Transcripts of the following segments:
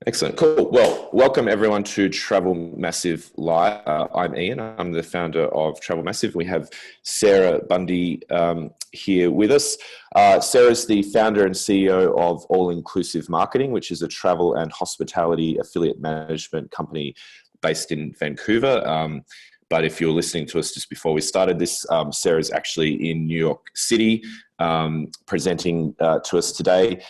Excellent. Cool. Well, welcome everyone to Travel Massive Live. I'm Ian. I'm the founder of Travel Massive. We have Sarah Bundy here with us. Sarah's the founder and CEO of All Inclusive Marketing, which is a travel and hospitality affiliate management company based in Vancouver. But if you're listening to us just before we started this, Sarah's actually in New York City presenting to us today.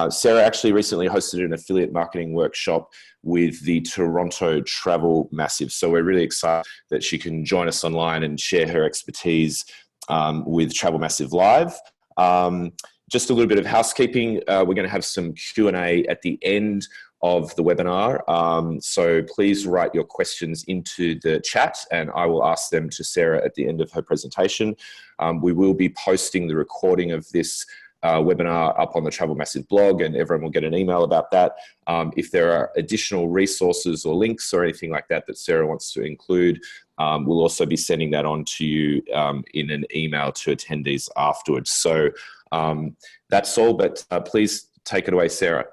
Sarah actually recently hosted an affiliate marketing workshop with the Toronto Travel Massive. So we're really excited that she can join us online and share her expertise with Travel Massive Live. Just a little bit of housekeeping. We're going to have some Q&A at the end of the webinar. So please write your questions into the chat and I will ask them to Sarah at the end of her presentation. We will be posting the recording of this webinar up on the Travel Massive blog and everyone will get an email about that. If there are additional resources or links or anything like that that Sarah wants to include, we'll also be sending that on to you in an email to attendees afterwards. So that's all, but please take it away, Sarah.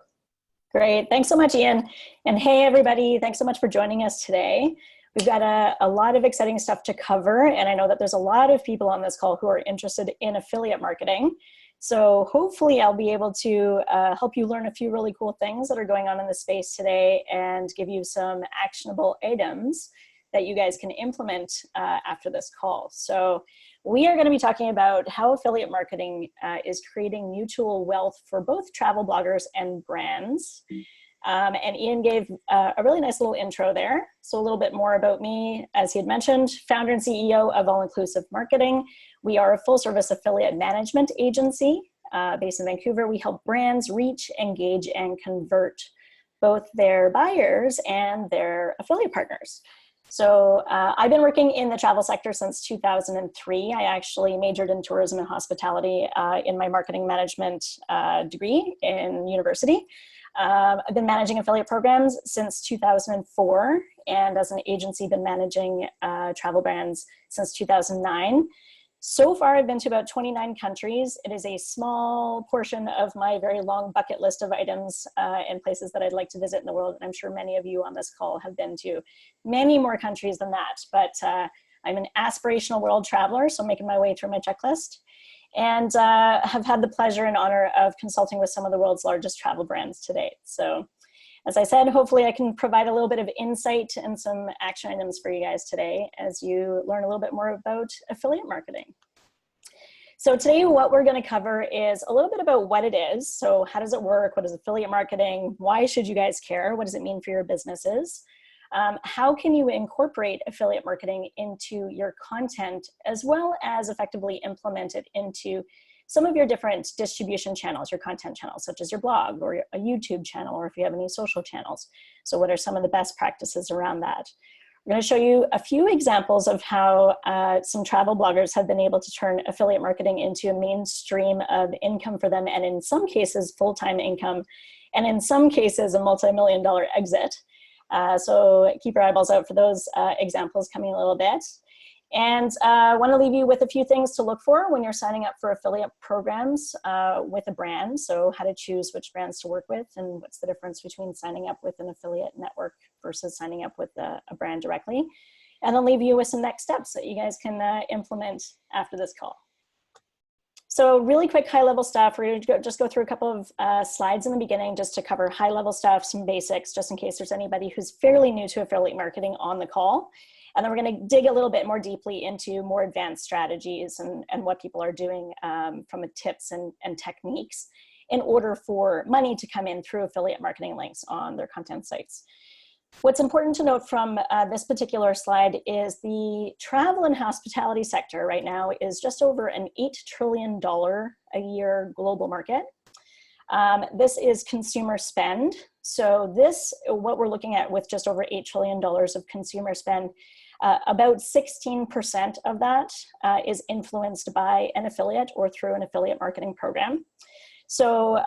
Great. Thanks so much, Ian. And hey, everybody, thanks so much for joining us today. We've got a lot of exciting stuff to cover, and I know that there's a lot of people on this call who are interested in affiliate marketing. So hopefully I'll be able to help you learn a few really cool things that are going on in the space today and give you some actionable items that you guys can implement after this call. So we are going to be talking about how affiliate marketing is creating mutual wealth for both travel bloggers and brands. And Ian gave a really nice little intro there. So a little bit more about me, as he had mentioned, founder and CEO of All Inclusive Marketing. We are a full service affiliate management agency based in Vancouver. We help brands reach, engage, and convert both their buyers and their affiliate partners. So I've been working in the travel sector since 2003. I actually majored in tourism and hospitality in my marketing management degree in university. I've been managing affiliate programs since 2004, and as an agency, been managing travel brands since 2009. So far, I've been to about 29 countries. It is a small portion of my very long bucket list of items and places that I'd like to visit in the world. And I'm sure many of you on this call have been to many more countries than that. But I'm an aspirational world traveler, so I'm making my way through my checklist. And have had the pleasure and honor of consulting with some of the world's largest travel brands to date. So as I said, hopefully I can provide a little bit of insight and some action items for you guys today as you learn a little bit more about affiliate marketing. So today what we're going to cover is a little bit about what it is. So how does it work? What is affiliate marketing? Why should you guys care? What does it mean for your businesses? How can you incorporate affiliate marketing into your content as well as effectively implement it into some of your different distribution channels, your content channels, such as your blog or a YouTube channel, or if you have any social channels. So what are some of the best practices around that? I'm going to show you a few examples of how some travel bloggers have been able to turn affiliate marketing into a mainstream of income for them, and in some cases, full-time income, and in some cases, a multi-million-dollar exit. So keep your eyeballs out for those examples coming a little bit. And I want to leave you with a few things to look for when you're signing up for affiliate programs with a brand. So how to choose which brands to work with and what's the difference between signing up with an affiliate network versus signing up with a brand directly. And then leave you with some next steps that you guys can implement after this call. So really quick high-level stuff. We're going to just go through a couple of slides in the beginning just to cover high-level stuff, some basics, just in case there's anybody who's fairly new to affiliate marketing on the call. And then we're going to dig a little bit more deeply into more advanced strategies and what people are doing from tips and techniques in order for money to come in through affiliate marketing links on their content sites. What's important to note from this particular slide is the travel and hospitality sector right now is just over an $8 trillion a year global market. This is consumer spend. So what we're looking at with just over $8 trillion of consumer spend, about 16% of that is influenced by an affiliate or through an affiliate marketing program. So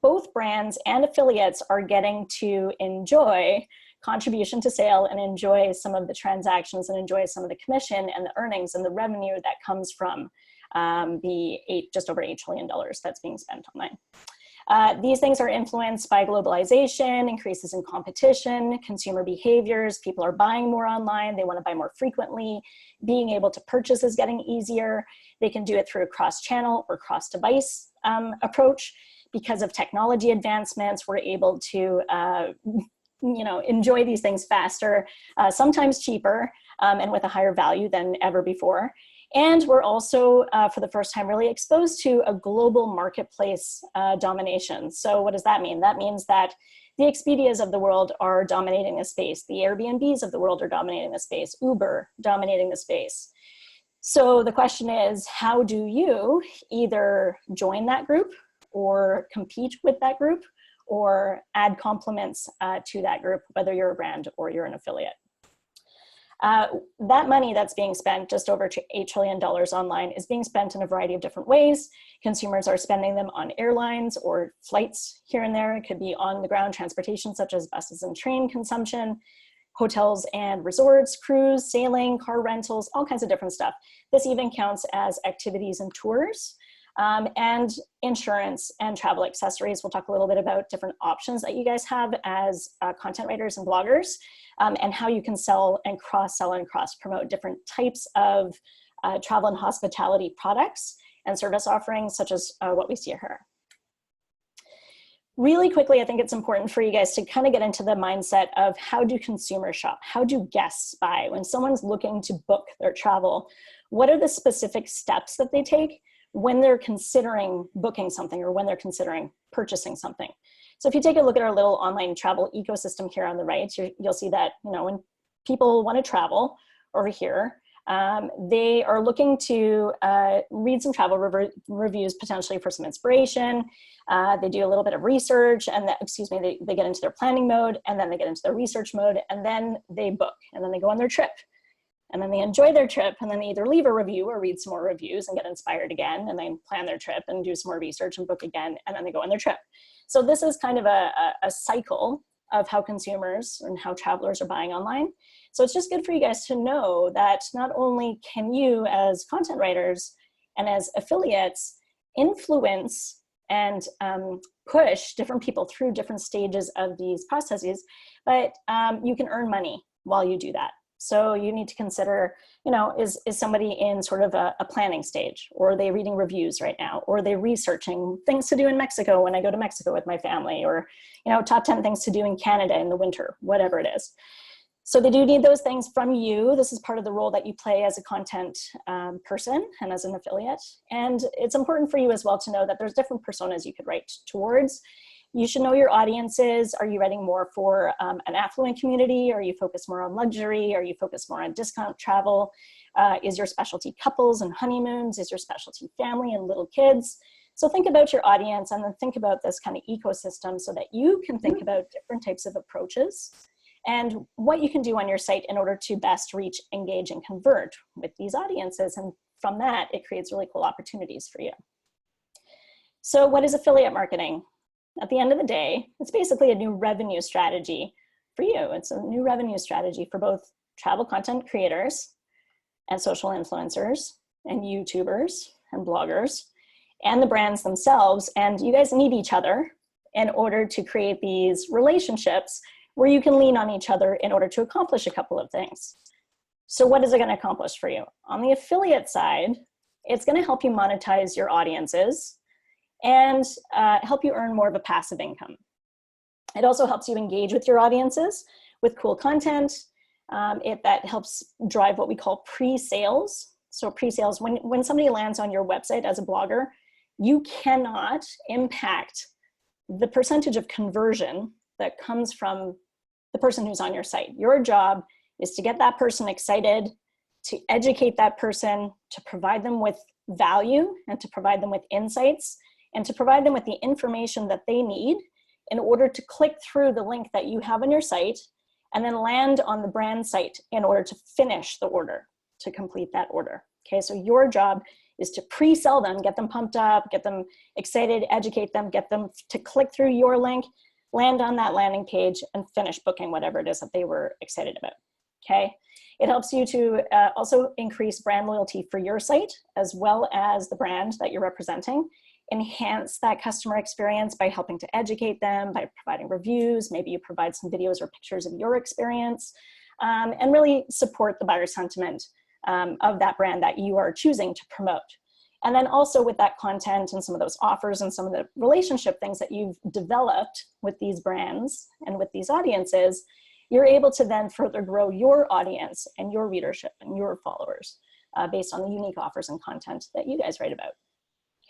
both brands and affiliates are getting to enjoy contribution to sale and enjoy some of the transactions and enjoy some of the commission and the earnings and the revenue that comes from just over $8 trillion that's being spent online. These things are influenced by globalization, increases in competition, consumer behaviors. People are buying more online. They want to buy more frequently. Being able to purchase is getting easier. They can do it through a cross-channel or cross-device approach. Because of technology advancements, we're able to enjoy these things faster, sometimes cheaper, and with a higher value than ever before. And we're also, for the first time, really exposed to a global marketplace domination. So what does that mean? That means that the Expedias of the world are dominating the space. The Airbnbs of the world are dominating the space. Uber dominating the space. So the question is, how do you either join that group or compete with that group or add complements to that group, whether you're a brand or you're an affiliate? That money that's being spent, just over $8 trillion online, is being spent in a variety of different ways. Consumers are spending them on airlines or flights here and there. It could be on the ground transportation, such as buses and train consumption, hotels and resorts, cruise, sailing, car rentals, all kinds of different stuff. This even counts as activities and tours. And insurance and travel accessories. We'll talk a little bit about different options that you guys have as content writers and bloggers, and how you can sell and cross-sell and cross-promote different types of travel and hospitality products and service offerings, such as what we see here. Really quickly, I think it's important for you guys to kind of get into the mindset of how do consumers shop? How do guests buy? When someone's looking to book their travel, what are the specific steps that they take when they're considering booking something or when they're considering purchasing something? So if you take a look at our little online travel ecosystem here on the right, you'll see that, when people want to travel over here, they are looking to read some travel reviews potentially for some inspiration. They do a little bit of research and they get into their planning mode, and then they get into their research mode, and then they book, and then they go on their trip. And then they enjoy their trip, and then they either leave a review or read some more reviews and get inspired again, and then plan their trip and do some more research and book again, and then they go on their trip. So this is kind of a cycle of how consumers and how travelers are buying online. So it's just good for you guys to know that not only can you as content writers and as affiliates influence and push different people through different stages of these processes, but you can earn money while you do that. So you need to consider, is somebody in sort of a planning stage, or are they reading reviews right now, or are they researching things to do in Mexico when I go to Mexico with my family, or, top 10 things to do in Canada in the winter, whatever it is. So they do need those things from you. This is part of the role that you play as a content person and as an affiliate. And it's important for you as well to know that there's different personas you could write towards. You should know your audiences. Are you writing more for an affluent community? Are you focused more on luxury? Are you focused more on discount travel? Is your specialty couples and honeymoons? Is your specialty family and little kids? So think about your audience and then think about this kind of ecosystem so that you can think about different types of approaches and what you can do on your site in order to best reach, engage, and convert with these audiences. And from that, it creates really cool opportunities for you. So what is affiliate marketing? At the end of the day, it's basically a new revenue strategy for you. It's a new revenue strategy for both travel content creators and social influencers and YouTubers and bloggers and the brands themselves. And you guys need each other in order to create these relationships where you can lean on each other in order to accomplish a couple of things. So what is it going to accomplish for you? On the affiliate side, it's going to help you monetize your audiences and help you earn more of a passive income. It also helps you engage with your audiences with cool content. That helps drive what we call pre-sales. So pre-sales, when somebody lands on your website as a blogger, you cannot impact the percentage of conversion that comes from the person who's on your site. Your job is to get that person excited, to educate that person, to provide them with value and to provide them with insights, and to provide them with the information that they need in order to click through the link that you have on your site and then land on the brand site in order to finish the order, to complete that order. Okay, so your job is to pre-sell them, get them pumped up, get them excited, educate them, get them to click through your link, land on that landing page, and finish booking whatever it is that they were excited about. Okay, it helps you to also increase brand loyalty for your site as well as the brand that you're representing. enhance that customer experience by helping to educate them, by providing reviews. Maybe you provide some videos or pictures of your experience, and really support the buyer sentiment of that brand that you are choosing to promote. And then also with that content and some of those offers and some of the relationship things that you've developed with these brands and with these audiences, you're able to then further grow your audience and your readership and your followers based on the unique offers and content that you guys write about.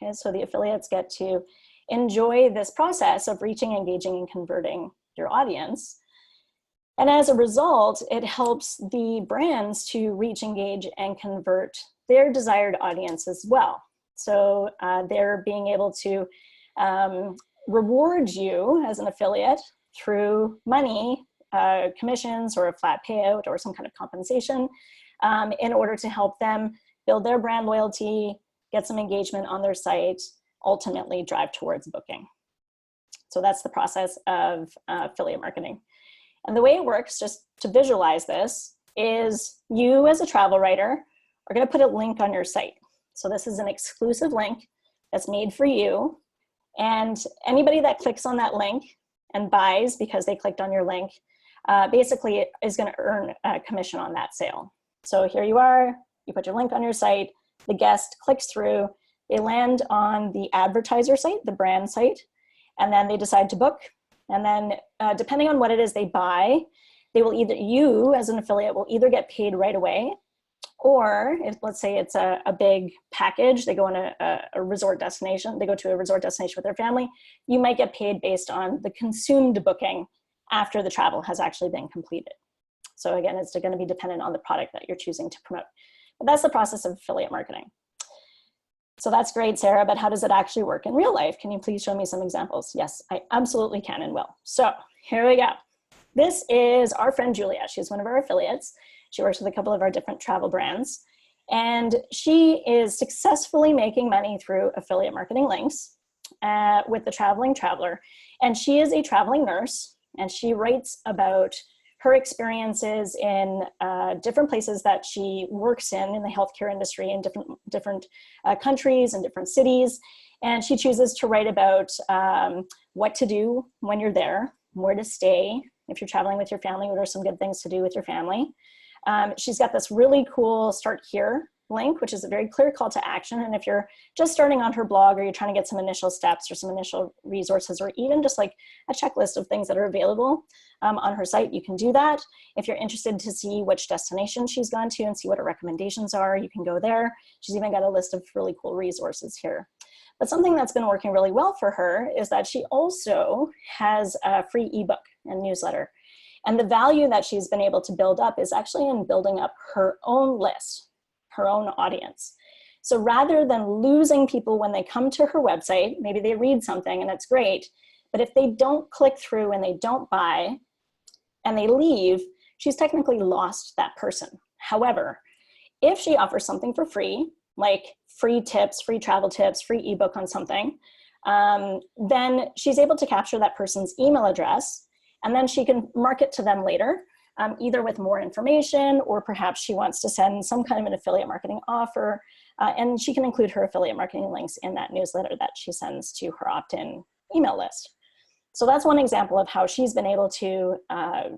Okay, so the affiliates get to enjoy this process of reaching, engaging, and converting your audience. And as a result, it helps the brands to reach, engage, and convert their desired audience as well. So they're being able to reward you as an affiliate through money, commissions, or a flat payout, or some kind of compensation in order to help them build their brand loyalty, get some engagement on their site, ultimately drive towards booking. So that's the process of affiliate marketing. And the way it works, just to visualize this, is you as a travel writer are going to put a link on your site. So this is an exclusive link that's made for you. And anybody that clicks on that link and buys because they clicked on your link, basically is going to earn a commission on that sale. So here you are, you put your link on your site, the guest clicks through, they land on the advertiser site, the brand site, and then they decide to book. And then depending on what it is they buy, they will either, you as an affiliate will either get paid right away, or if, let's say it's a big package, they go on a resort destination, they go to a resort destination with their family, you might get paid based on the consumed booking after the travel has actually been completed. So again, it's going to be dependent on the product that you're choosing to promote. But that's the process of affiliate marketing. So that's great, Sarah, but how does it actually work in real life? Can you please show me some examples? Yes, I absolutely can and will. So here we go. This is our friend Julia. She's one of our affiliates. She works with a couple of our different travel brands. And she is successfully making money through affiliate marketing links with the Traveling Traveler. And she is a traveling nurse, and she writes about her experiences in different places that she works in the healthcare industry in different countries and different cities. And she chooses to write about what to do when you're there, where to stay. If you're traveling with your family, what are some good things to do with your family? She's got this really cool Start Here link, which is a very clear call to action. And if you're just starting on her blog, or you're trying to get some initial steps or some initial resources, or even just like a checklist of things that are available on her site, you can do that. If you're interested to see which destination she's gone to and see what her recommendations are, you can go there. She's even got a list of really cool resources here. But something that's been working really well for her is that she also has a free ebook and newsletter. And the value that she's been able to build up is actually in building up her own list, her own audience. So rather than losing people when they come to her website, maybe they read something and it's great, but if they don't click through and they don't buy and they leave, she's technically lost that person. However, if she offers something for free, like free tips, free travel tips, free ebook on something, then she's able to capture that person's email address, and then she can market to them later, either with more information, or perhaps she wants to send some kind of an affiliate marketing offer, and she can include her affiliate marketing links in that newsletter that she sends to her opt-in email list. So that's one example of how she's been able to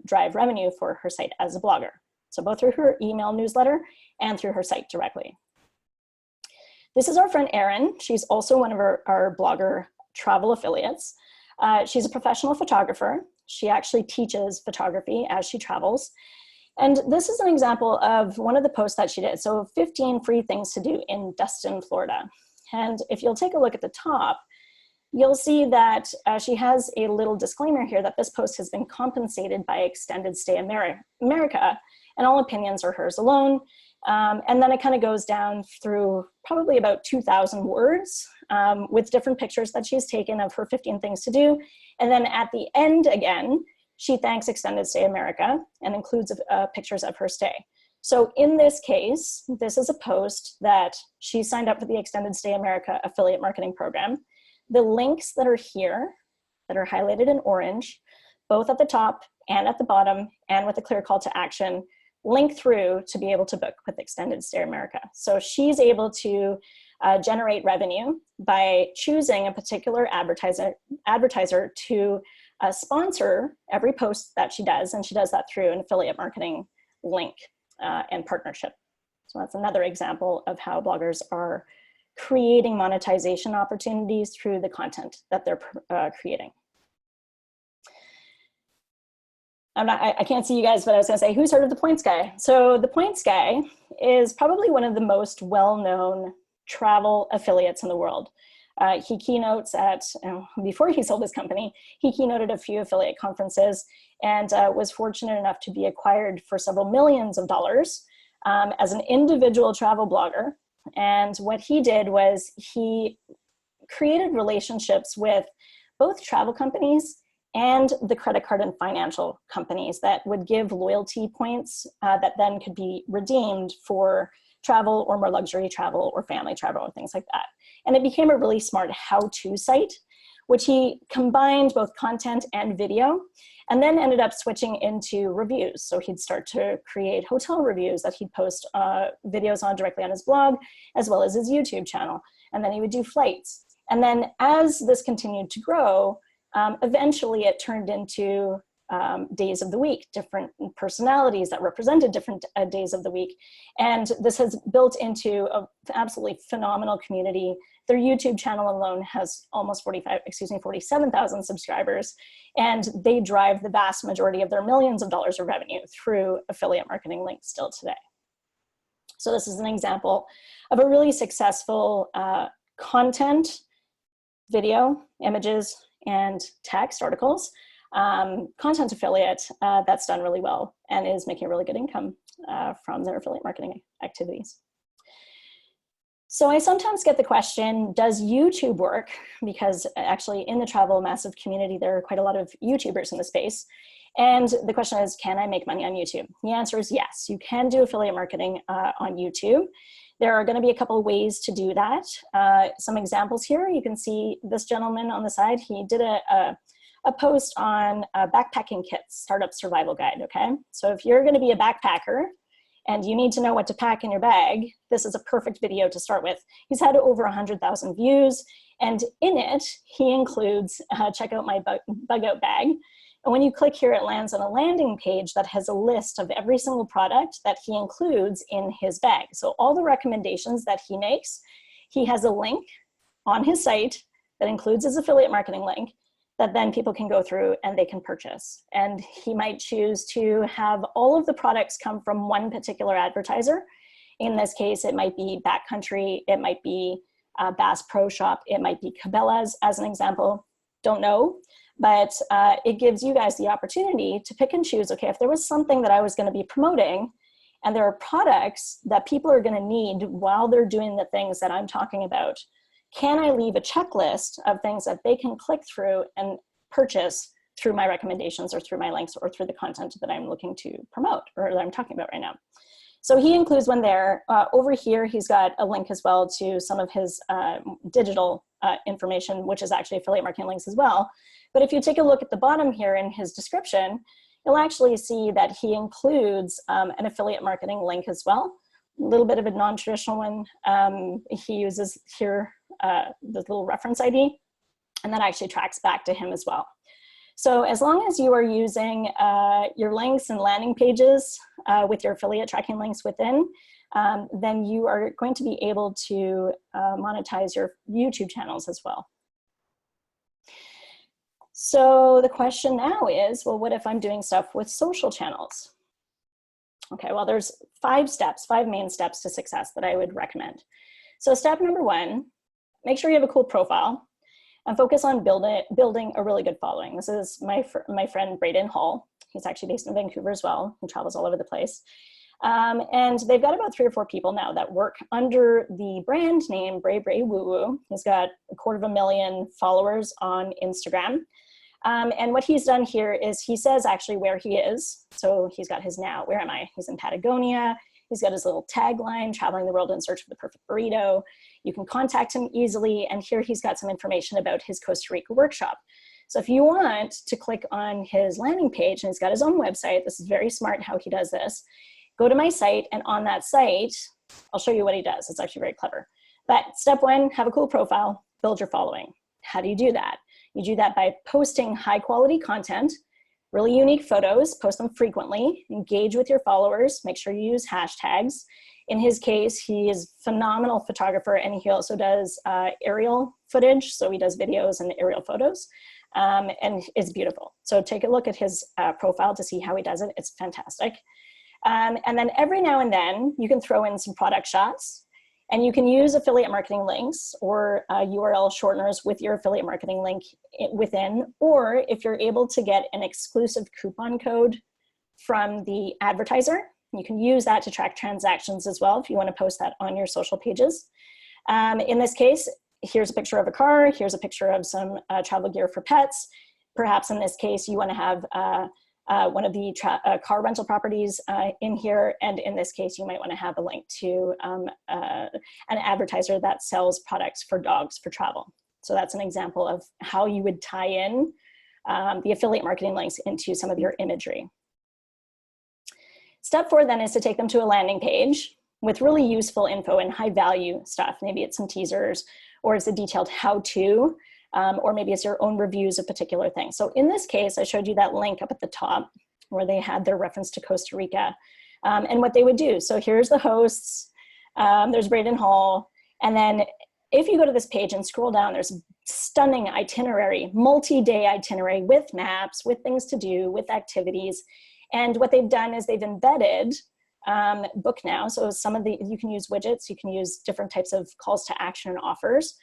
drive revenue for her site as a blogger. So both through her email newsletter and through her site directly. This is our friend Erin. She's also one of our blogger travel affiliates. She's a professional photographer. She actually teaches photography as she travels. And this is an example of one of the posts that she did. So 15 free things to do in Destin, Florida. And if you'll take a look at the top, you'll see that she has a little disclaimer here that this post has been compensated by Extended Stay America, and all opinions are hers alone. And then it kind of goes down through probably about 2,000 words with different pictures that she's taken of her 15 things to do. And then at the end, again, she thanks Extended Stay America and includes pictures of her stay. So in this case, this is a post that she signed up for the Extended Stay America affiliate marketing program. The links that are here, that are highlighted in orange, both at the top and at the bottom, and with a clear call to action, link through to be able to book with Extended Stay America. So she's able to generate revenue by choosing a particular advertiser to sponsor every post that she does, and she does that through an affiliate marketing link and partnership. So that's another example of how bloggers are creating monetization opportunities through the content that they're creating. I can't see you guys, but I was gonna say, who's heard of the Points Guy? So the Points Guy is probably one of the most well-known travel affiliates in the world. He keynotes at, before he sold his company, he keynoted a few affiliate conferences and was fortunate enough to be acquired for several millions of dollars as an individual travel blogger. And what he did was he created relationships with both travel companies and the credit card and financial companies that would give loyalty points that then could be redeemed for travel or more luxury travel or family travel or things like that. And it became a really smart how-to site, which he combined both content and video, and then ended up switching into reviews. So he'd start to create hotel reviews that he'd post videos on directly on his blog, as well as his YouTube channel. And then he would do flights. And then as this continued to grow, eventually it turned into days of the week, different personalities that represented different days of the week. And this has built into an absolutely phenomenal community. Their YouTube channel alone has almost 47,000 subscribers, and they drive the vast majority of their millions of dollars of revenue through affiliate marketing links still today. So this is an example of a really successful content, video, images, and text articles content affiliate that's done really well and is making really good income from their affiliate marketing activities. So I sometimes get the question, does YouTube work? Because actually in the travel massive community, there are quite a lot of YouTubers in the space. And the question is, can I make money on YouTube? The answer is yes, you can do affiliate marketing on YouTube. There are going to be a couple of ways to do that. Some examples here, you can see this gentleman on the side, he did a post on backpacking kits, startup survival guide, okay? So if you're gonna be a backpacker and you need to know what to pack in your bag, this is a perfect video to start with. He's had over 100,000 views, and in it, he includes, check out my bug out bag. And when you click here, it lands on a landing page that has a list of every single product that he includes in his bag. So all the recommendations that he makes, he has a link on his site that includes his affiliate marketing link that then people can go through and they can purchase. And he might choose to have all of the products come from one particular advertiser. In this case, it might be Backcountry, it might be Bass Pro Shop, it might be Cabela's as an example, don't know. But it gives you guys the opportunity to pick and choose, okay, if there was something that I was gonna be promoting and there are products that people are gonna need while they're doing the things that I'm talking about, can I leave a checklist of things that they can click through and purchase through my recommendations or through my links or through the content that I'm looking to promote or that I'm talking about right now? So he includes one there. Over here, he's got a link as well to some of his digital information, which is actually affiliate marketing links as well. But if you take a look at the bottom here in his description, you'll actually see that he includes an affiliate marketing link as well. A little bit of a non-traditional one. He uses here the little reference ID, and that actually tracks back to him as well. So as long as you are using your links and landing pages with your affiliate tracking links within, then you are going to be able to monetize your YouTube channels as well. So the question now is, well, what if I'm doing stuff with social channels? Okay, well, there's 5 main steps to success that I would recommend. So step number 1, make sure you have a cool profile and focus on building a really good following. This is my friend Braden Hall. He's actually based in Vancouver as well. He travels all over the place. And they've got about 3 or 4 people now that work under the brand name Bray Bray Woo Woo. He's got 250,000 followers on Instagram. And what he's done here is he says actually where he is. So he's got his now, where am I? He's in Patagonia. He's got his little tagline, traveling the world in search of the perfect burrito. You can contact him easily. And here he's got some information about his Costa Rica workshop. So if you want to click on his landing page, and he's got his own website, this is very smart how he does this. Go to my site, and on that site, I'll show you what he does. It's actually very clever. But step one, have a cool profile, build your following. How do you do that? You do that by posting high quality content, really unique photos, post them frequently, engage with your followers, make sure you use hashtags. In his case, he is a phenomenal photographer, and he also does aerial footage. So he does videos and aerial photos, and it's beautiful. So take a look at his profile to see how he does it. It's fantastic. And then every now and then you can throw in some product shots, and you can use affiliate marketing links or URL shorteners with your affiliate marketing link within, or if you're able to get an exclusive coupon code from the advertiser, you can use that to track transactions as well if you want to post that on your social pages. In this case, here's a picture of a car, here's a picture of some travel gear for pets. Perhaps in this case, you want to have one of the car rental properties in here, and in this case, you might want to have a link to an advertiser that sells products for dogs for travel. So that's an example of how you would tie in the affiliate marketing links into some of your imagery. Step 4 then is to take them to a landing page with really useful info and high value stuff. Maybe it's some teasers, or it's a detailed how-to, or maybe it's your own reviews of particular things. So in this case, I showed you that link up at the top where they had their reference to Costa Rica and what they would do. So here's the hosts, there's Braden Hall, and then if you go to this page and scroll down, there's a stunning itinerary, multi-day itinerary with maps, with things to do, with activities. And what they've done is they've embedded Book Now. So some of the, you can use widgets, you can use different types of calls to action and offers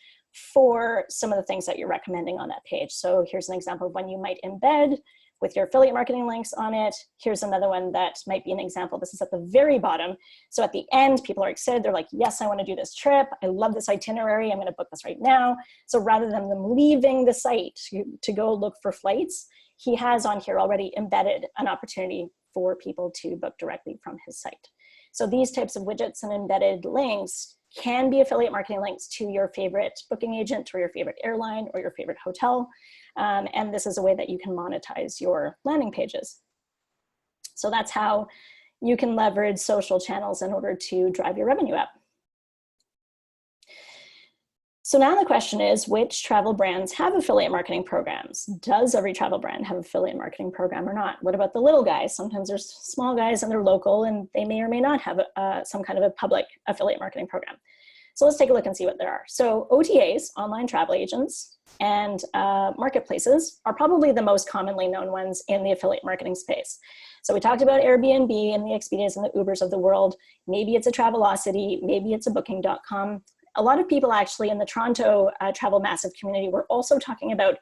for some of the things that you're recommending on that page. So here's an example of one you might embed with your affiliate marketing links on it. Here's another one that might be an example. This is at the very bottom. So at the end, people are excited. They're like, yes, I want to do this trip. I love this itinerary. I'm going to book this right now. So rather than them leaving the site to go look for flights, he has on here already embedded an opportunity for people to book directly from his site. So these types of widgets and embedded links can be affiliate marketing links to your favorite booking agent or your favorite airline or your favorite hotel. And this is a way that you can monetize your landing pages. So that's how you can leverage social channels in order to drive your revenue up. So now the question is, which travel brands have affiliate marketing programs? Does every travel brand have an affiliate marketing program or not? What about the little guys? Sometimes there's small guys and they're local and they may or may not have some kind of a public affiliate marketing program. So let's take a look and see what there are. So OTAs, online travel agents, and marketplaces are probably the most commonly known ones in the affiliate marketing space. So we talked about Airbnb and the Expedias and the Ubers of the world. Maybe it's a Travelocity, maybe it's a Booking.com. A lot of people actually in the Toronto Travel Massive community were also talking about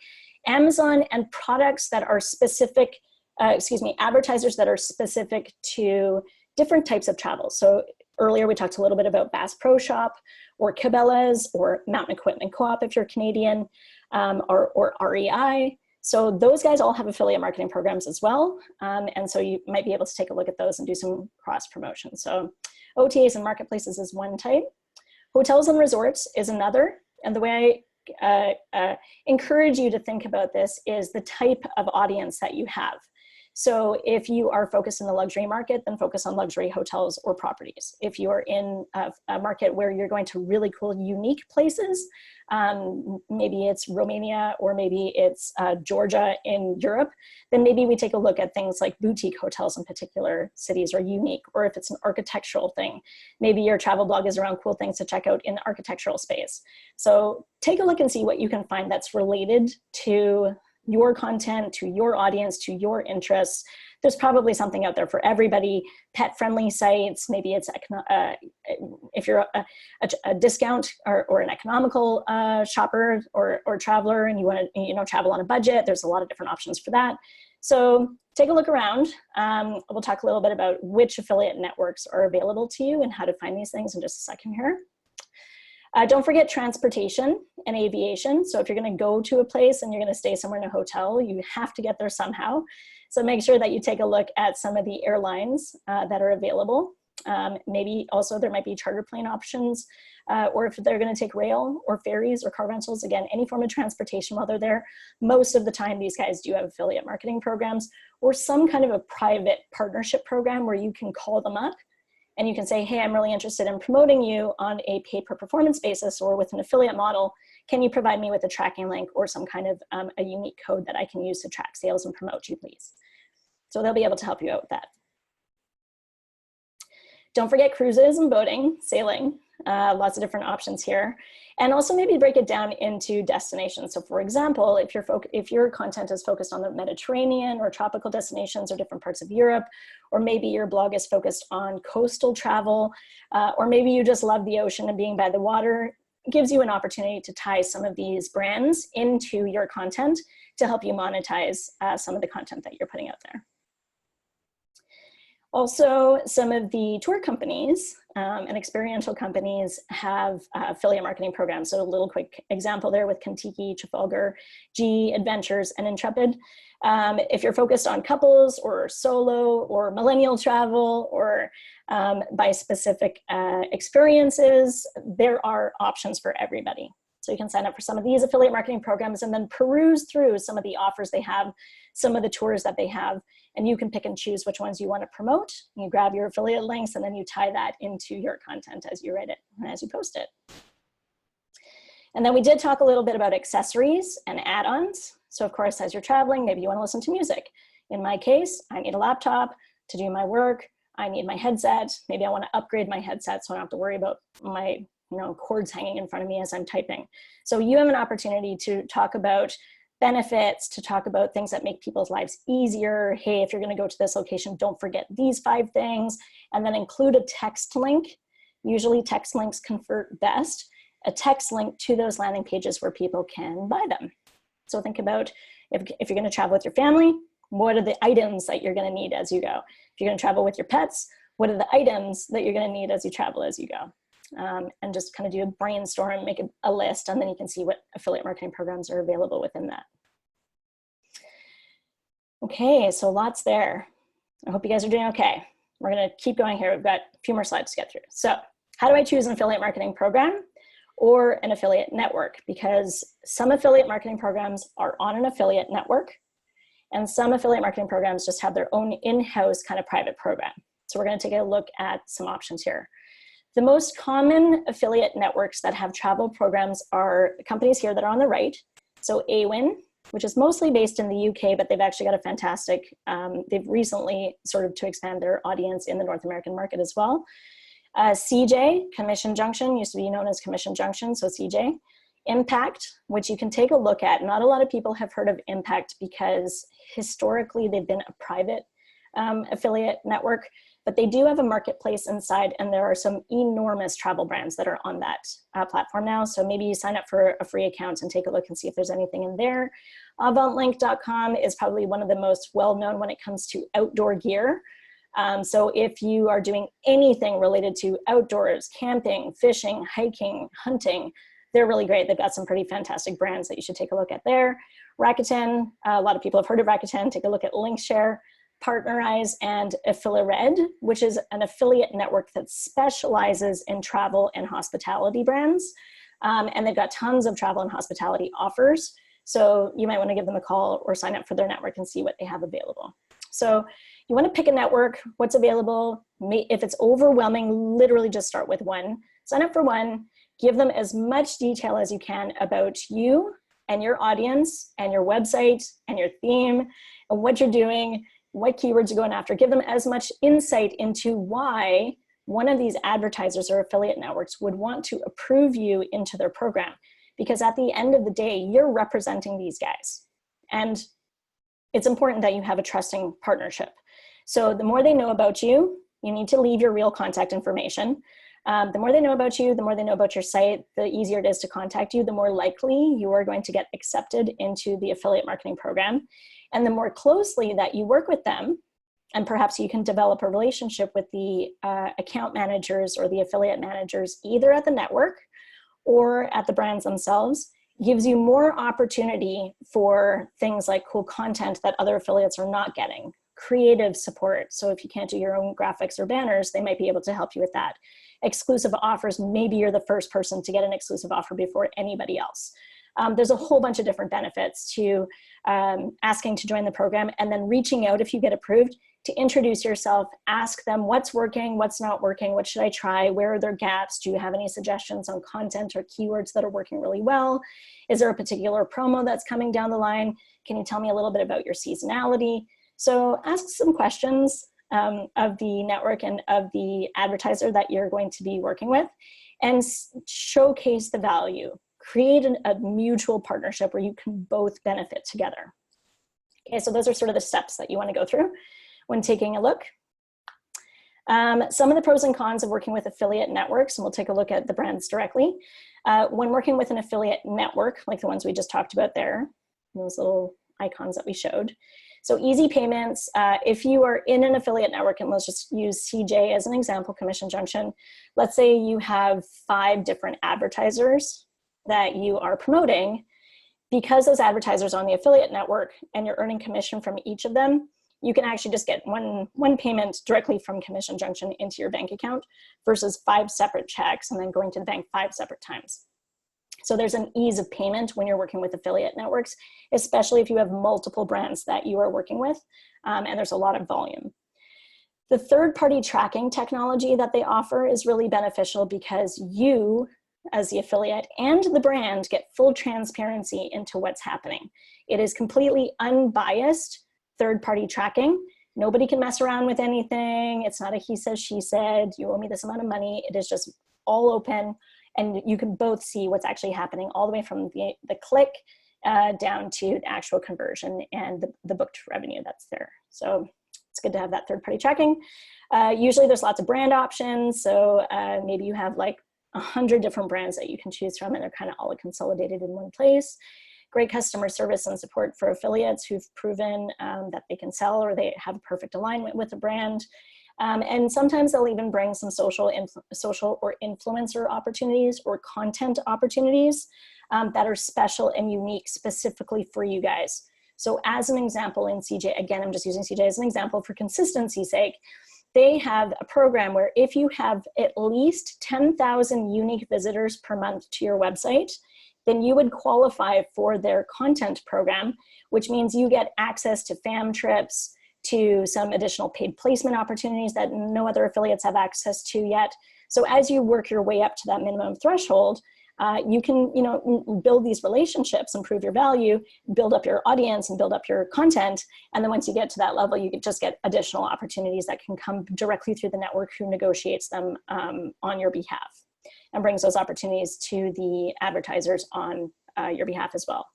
Amazon and products that are specific, advertisers that are specific to different types of travel. So earlier we talked a little bit about Bass Pro Shop or Cabela's or Mountain Equipment Co-op if you're Canadian, or REI. So those guys all have affiliate marketing programs as well. And so you might be able to take a look at those and do some cross promotion. So OTAs and marketplaces is one type. Hotels and resorts is another. And the way I encourage you to think about this is the type of audience that you have. So if you are focused in the luxury market, then focus on luxury hotels or properties. If you are in a market where you're going to really cool, unique places, maybe it's Romania or maybe it's Georgia in Europe, then maybe we take a look at things like boutique hotels in particular cities are unique, or if it's an architectural thing, maybe your travel blog is around cool things to check out in the architectural space. So take a look and see what you can find that's related to your content, to your audience, to your interests. There's probably something out there for everybody. Pet-friendly sites, maybe it's if you're a discount or an economical shopper or traveler and you want to travel on a budget, there's a lot of different options for that. So take a look around. We'll talk a little bit about which affiliate networks are available to you and how to find these things in just a second here. Don't forget transportation and aviation. So if you're going to go to a place and you're going to stay somewhere in a hotel, you have to get there somehow. So make sure that you take a look at some of the airlines that are available. Maybe also there might be charter plane options, or if they're going to take rail or ferries or car rentals, again, any form of transportation while they're there. Most of the time, these guys do have affiliate marketing programs or some kind of a private partnership program where you can call them up And you can say, hey, I'm really interested in promoting you on a pay per performance basis or with an affiliate model. Can you provide me with a tracking link or some kind of a unique code that I can use to track sales and promote you, please? So they'll be able to help you out with that. Don't forget cruises and boating, sailing, lots of different options here. And also maybe break it down into destinations. So for example, if your content is focused on the Mediterranean or tropical destinations or different parts of Europe, or maybe your blog is focused on coastal travel, or maybe you just love the ocean and being by the water, it gives you an opportunity to tie some of these brands into your content to help you monetize some of the content that you're putting out there. Also, some of the tour companies and experiential companies have affiliate marketing programs. So a little quick example there with Kentucky, Trafalgar, G Adventures, and Intrepid. If you're focused on couples or solo or millennial travel or by specific experiences, there are options for everybody. So you can sign up for some of these affiliate marketing programs and then peruse through some of the offers they have, some of the tours that they have, and you can pick and choose which ones you want to promote. You grab your affiliate links and then you tie that into your content as you write it and as you post it. And then we did talk a little bit about accessories and add-ons. So of course, as you're traveling, maybe you want to listen to music. In my case, I need a laptop to do my work. I need my headset. Maybe I want to upgrade my headset so I don't have to worry about my cords hanging in front of me as I'm typing. So you have an opportunity to talk about benefits, to talk about things that make people's lives easier. Hey, if you're going to go to this location, don't forget these 5 things, and then include a text link. Usually text links convert best, a text link to those landing pages where people can buy them. So think about if you're going to travel with your family, what are the items that you're going to need as you go? If you're going to travel with your pets, what are the items that you're going to need as you travel as you go? And just kind of do a brainstorm, make a list, and then you can see what affiliate marketing programs are available within that. Okay, so lots there. I hope you guys are doing okay. We're gonna keep going here. We've got a few more slides to get through. So how do I choose an affiliate marketing program or an affiliate network? Because some affiliate marketing programs are on an affiliate network, and some affiliate marketing programs just have their own in-house kind of private program. So we're gonna take a look at some options here. The most common affiliate networks that have travel programs are companies here that are on the right. So AWIN, which is mostly based in the UK, but they've actually got a fantastic, they've recently started to expand their audience in the North American market as well. CJ, Commission Junction, used to be known as Commission Junction, so CJ. Impact, which you can take a look at. Not a lot of people have heard of Impact because historically they've been a private affiliate network, but they do have a marketplace inside, and there are some enormous travel brands that are on that platform now. So maybe you sign up for a free account and take a look and see if there's anything in there. AvantLink.com is probably one of the most well-known when it comes to outdoor gear. So if you are doing anything related to outdoors, camping, fishing, hiking, hunting, they're really great. They've got some pretty fantastic brands that you should take a look at there. Rakuten, a lot of people have heard of Rakuten. Take a look at Linkshare, Partnerize, and Affiliate, which is an affiliate network that specializes in travel and hospitality brands. And they've got tons of travel and hospitality offers. So you might want to give them a call or sign up for their network and see what they have available. So you want to pick a network, what's available. If it's overwhelming, literally just start with one. Sign up for one, give them as much detail as you can about you and your audience and your website and your theme and what you're doing, what keywords you're going after. Give them as much insight into why one of these advertisers or affiliate networks would want to approve you into their program. Because at the end of the day, you're representing these guys. And it's important that you have a trusting partnership. So the more they know about you, you need to leave your real contact information. The more they know about you, the more they know about your site, the easier it is to contact you, the more likely you are going to get accepted into the affiliate marketing program. And the more closely that you work with them, and perhaps you can develop a relationship with the account managers or the affiliate managers, either at the network or at the brands themselves, gives you more opportunity for things like cool content that other affiliates are not getting, creative support. So if you can't do your own graphics or banners, they might be able to help you with that. Exclusive offers, maybe you're the first person to get an exclusive offer before anybody else. There's a whole bunch of different benefits to asking to join the program and then reaching out if you get approved to introduce yourself, ask them what's working, what's not working, what should I try, where are there gaps, do you have any suggestions on content or keywords that are working really well? Is there a particular promo that's coming down the line? Can you tell me a little bit about your seasonality? So ask some questions of the network and of the advertiser that you're going to be working with, and showcase the value. Create a mutual partnership where you can both benefit together. Okay, so those are sort of the steps that you want to go through when taking a look. Some of the pros and cons of working with affiliate networks, and we'll take a look at the brands directly. When working with an affiliate network, like the ones we just talked about there, those little icons that we showed. So easy payments, if you are in an affiliate network, and let's just use CJ as an example, Commission Junction. Let's say you have 5 different advertisers that you are promoting. Because those advertisers are on the affiliate network and you're earning commission from each of them, you can actually just get one payment directly from Commission Junction into your bank account versus 5 separate checks and then going to the bank 5 separate times. So there's an ease of payment when you're working with affiliate networks, especially if you have multiple brands that you are working with, and there's a lot of volume. The third-party tracking technology that they offer is really beneficial because you, as the affiliate and the brand, get full transparency into what's happening. It is completely unbiased third-party tracking. Nobody can mess around with anything. It's not a he says, she said, you owe me this amount of money. It is just all open, and you can both see what's actually happening all the way from the click down to the actual conversion and the booked revenue that's there. So it's good to have that third-party tracking. Usually there's lots of brand options. So maybe you have like 100 different brands that you can choose from, and they're kind of all consolidated in one place. Great customer service and support for affiliates who've proven that they can sell or they have perfect alignment with the brand. And sometimes they'll even bring some social or influencer opportunities or content opportunities that are special and unique specifically for you guys. So as an example in CJ, again, I'm just using CJ as an example for consistency's sake, they have a program where if you have at least 10,000 unique visitors per month to your website, then you would qualify for their content program, which means you get access to fam trips, to some additional paid placement opportunities that no other affiliates have access to yet. So as you work your way up to that minimum threshold, you can build these relationships, improve your value, build up your audience and build up your content. And then once you get to that level, you can just get additional opportunities that can come directly through the network who negotiates them on your behalf and brings those opportunities to the advertisers on your behalf as well.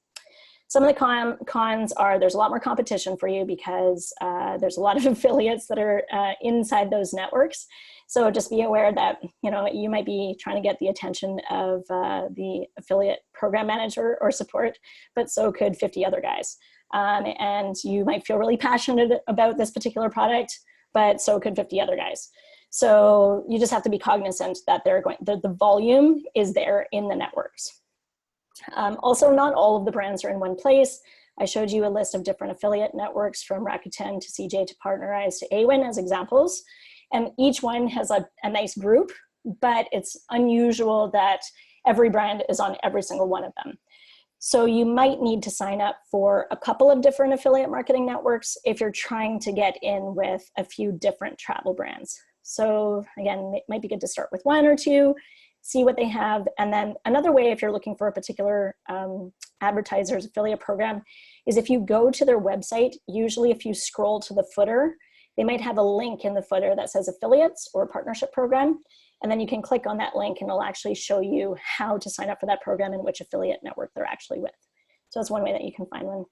Some of the cons are there's a lot more competition for you because there's a lot of affiliates that are inside those networks. So just be aware that you might be trying to get the attention of the affiliate program manager or support, but so could 50 other guys. And you might feel really passionate about this particular product, but so could 50 other guys. So you just have to be cognizant that the volume is there in the networks. Also, not all of the brands are in one place. I showed you a list of different affiliate networks from Rakuten to CJ to Partnerize to Awin as examples. And each one has a nice group, but it's unusual that every brand is on every single one of them. So you might need to sign up for a couple of different affiliate marketing networks if you're trying to get in with a few different travel brands. So again, it might be good to start with 1 or 2, see what they have. And then another way, if you're looking for a particular advertiser's affiliate program, is if you go to their website, usually if you scroll to the footer, they might have a link in the footer that says affiliates or partnership program. And then you can click on that link and it'll actually show you how to sign up for that program and which affiliate network they're actually with. So that's one way that you can find one.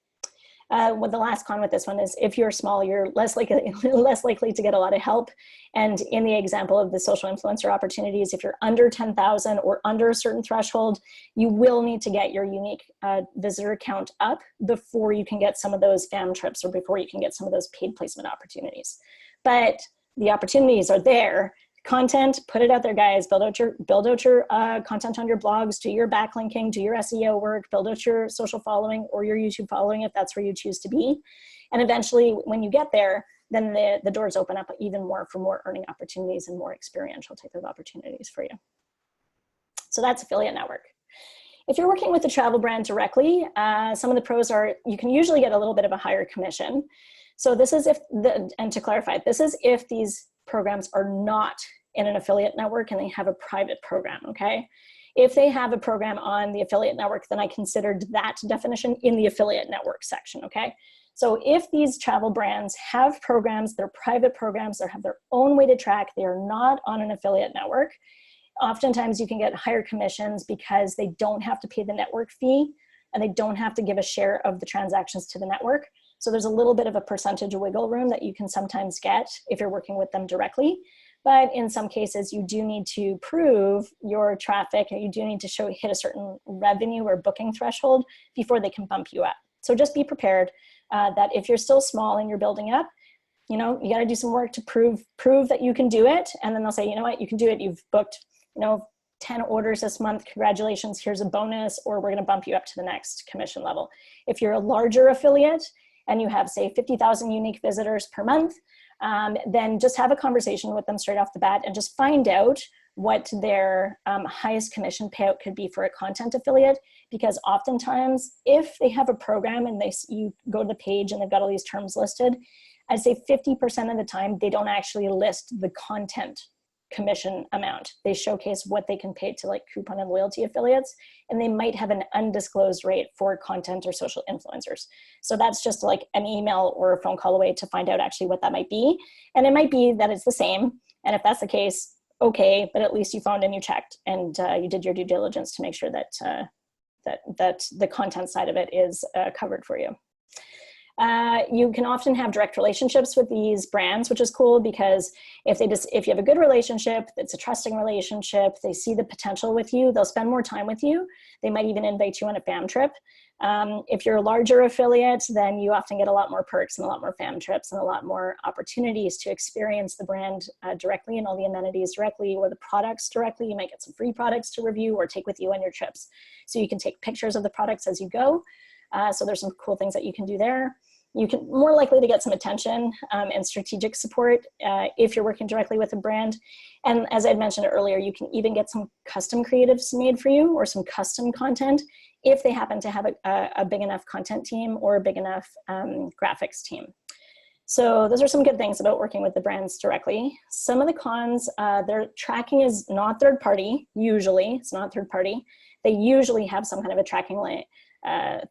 Well, the last con with this one is if you're small, you're less likely to get a lot of help. And in the example of the social influencer opportunities, if you're under 10,000 or under a certain threshold, you will need to get your unique visitor count up before you can get some of those fam trips or before you can get some of those paid placement opportunities. But the opportunities are there. Content, put it out there, guys. Build out your content on your blogs, do your backlinking, do your SEO work, build out your social following or your YouTube following if that's where you choose to be. And eventually, when you get there, then the doors open up even more for more earning opportunities and more experiential type of opportunities for you. So that's affiliate network. If you're working with a travel brand directly, some of the pros are you can usually get a little bit of a higher commission. So this is and to clarify, this is if these programs are not in an affiliate network and they have a private program, okay? If they have a program on the affiliate network, then I considered that definition in the affiliate network section, okay? So if these travel brands have programs, they're private programs, they have their own way to track, they are not on an affiliate network, oftentimes you can get higher commissions because they don't have to pay the network fee and they don't have to give a share of the transactions to the network. So there's a little bit of a percentage wiggle room that you can sometimes get if you're working with them directly. But in some cases, you do need to prove your traffic, and you do need to hit a certain revenue or booking threshold before they can bump you up. So just be prepared that if you're still small and you're building up, you know, you got to do some work to prove that you can do it. And then they'll say, you know what, you can do it. You've booked, 10 orders this month. Congratulations, here's a bonus, or we're going to bump you up to the next commission level. If you're a larger affiliate and you have, say, 50,000 unique visitors per month, then just have a conversation with them straight off the bat and just find out what their highest commission payout could be for a content affiliate, because oftentimes if they have a program and you go to the page and they've got all these terms listed, I'd say 50% of the time they don't actually list the content commission amount. They showcase what they can pay to like coupon and loyalty affiliates, and they might have an undisclosed rate for content or social influencers. So that's just like an email or a phone call away to find out actually what that might be. And it might be that it's the same. And if that's the case, okay, but at least you found and you checked and you did your due diligence to make sure that that the content side of it is covered for you. You can often have direct relationships with these brands, which is cool because if you have a good relationship, it's a trusting relationship, they see the potential with you, they'll spend more time with you. They might even invite you on a fam trip. If you're a larger affiliate, then you often get a lot more perks and a lot more fam trips and a lot more opportunities to experience the brand directly and all the amenities directly, or the products directly. You might get some free products to review or take with you on your trips. So you can take pictures of the products as you go. So there's some cool things that you can do there. You can more likely to get some attention and strategic support if you're working directly with a brand. And as I mentioned earlier, you can even get some custom creatives made for you or some custom content if they happen to have a big enough content team or a big enough graphics team. So those are some good things about working with the brands directly. Some of the cons, their tracking is not third party, usually. It's not third party. They usually have some kind of a tracking link.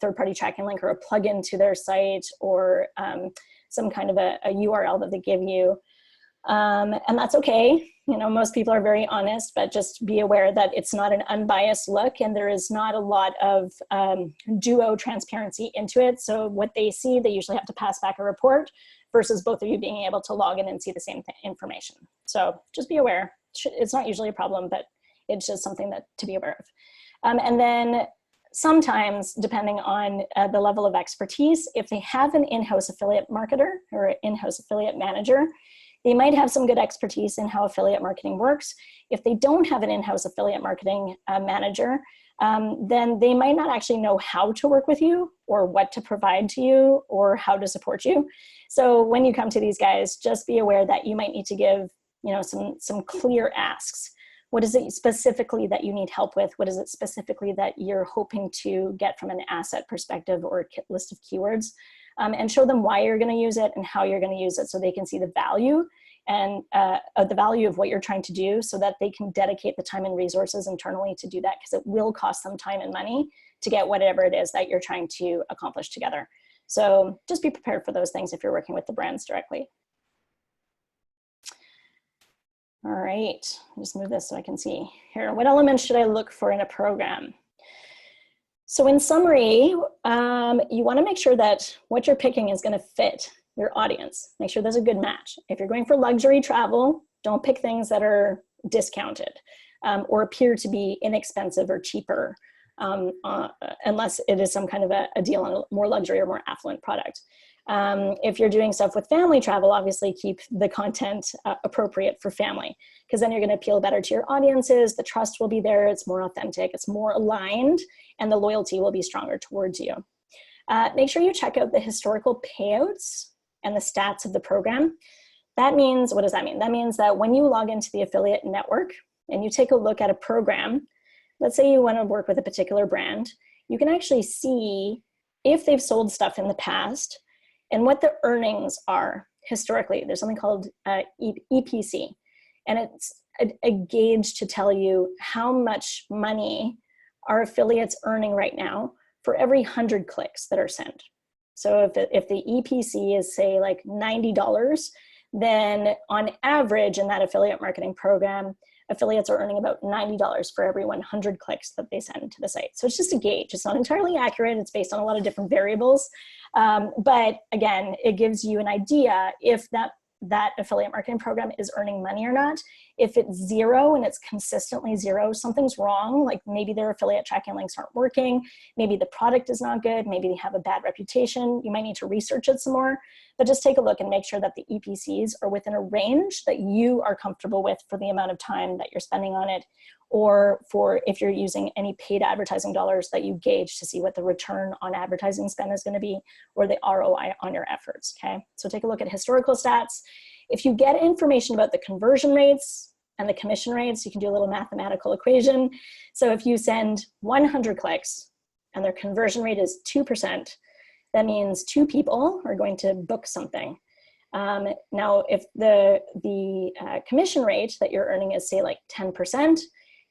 Third-party tracking link or a plugin to their site or some kind of a URL that they give you. And that's okay. You know, most people are very honest, but just be aware that it's not an unbiased look and there is not a lot of duo transparency into it. So what they see, they usually have to pass back a report versus both of you being able to log in and see the same information. So just be aware. It's not usually a problem, but it's just something that to be aware of. And then sometimes, depending on the level of expertise, if they have an in-house affiliate marketer or an in-house affiliate manager, they might have some good expertise in how affiliate marketing works. If they don't have an in-house affiliate marketing manager, then they might not actually know how to work with you or what to provide to you or how to support you. So when you come to these guys, just be aware that you might need to give, some clear asks. What is it specifically that you need help with? What is it specifically that you're hoping to get from an asset perspective or a list of keywords? And show them why you're going to use it and how you're going to use it so they can see the value and the value of what you're trying to do so that they can dedicate the time and resources internally to do that, because it will cost them time and money to get whatever it is that you're trying to accomplish together. So just be prepared for those things if you're working with the brands directly. All right, just move this so I can see here. What elements should I look for in a program? So in summary, you want to make sure that what you're picking is going to fit your audience. Make sure there's a good match. If you're going for luxury travel, don't pick things that are discounted or appear to be inexpensive or cheaper unless it is some kind of a deal on a more luxury or more affluent product. If you're doing stuff with family travel, obviously keep the content appropriate for family, because then you're going to appeal better to your audiences. The trust will be there. It's more authentic. It's more aligned, and the loyalty will be stronger towards you. Make sure you check out the historical payouts and the stats of the program. That means, what does that mean? That means that when you log into the affiliate network and you take a look at a program, let's say you want to work with a particular brand, you can actually see if they've sold stuff in the past. And what the earnings are historically, there's something called EPC, and it's a gauge to tell you how much money are affiliates earning right now for every 100 clicks that are sent. So if the EPC is, say, like $90, then on average in that affiliate marketing program, affiliates are earning about $90 for every 100 clicks that they send to the site. So it's just a gauge. It's not entirely accurate. It's based on a lot of different variables. But again, it gives you an idea if that affiliate marketing program is earning money or not. If it's zero and it's consistently zero, something's wrong. Like maybe their affiliate tracking links aren't working. Maybe the product is not good. Maybe they have a bad reputation. You might need to research it some more, but just take a look and make sure that the EPCs are within a range that you are comfortable with for the amount of time that you're spending on it, or for if you're using any paid advertising dollars that you gauge to see what the return on advertising spend is going to be, or the ROI on your efforts, okay? So take a look at historical stats. If you get information about the conversion rates and the commission rates, you can do a little mathematical equation. So if you send 100 clicks and their conversion rate is 2%, that means 2 people are going to book something. Now, if the commission rate that you're earning is, say, like 10%,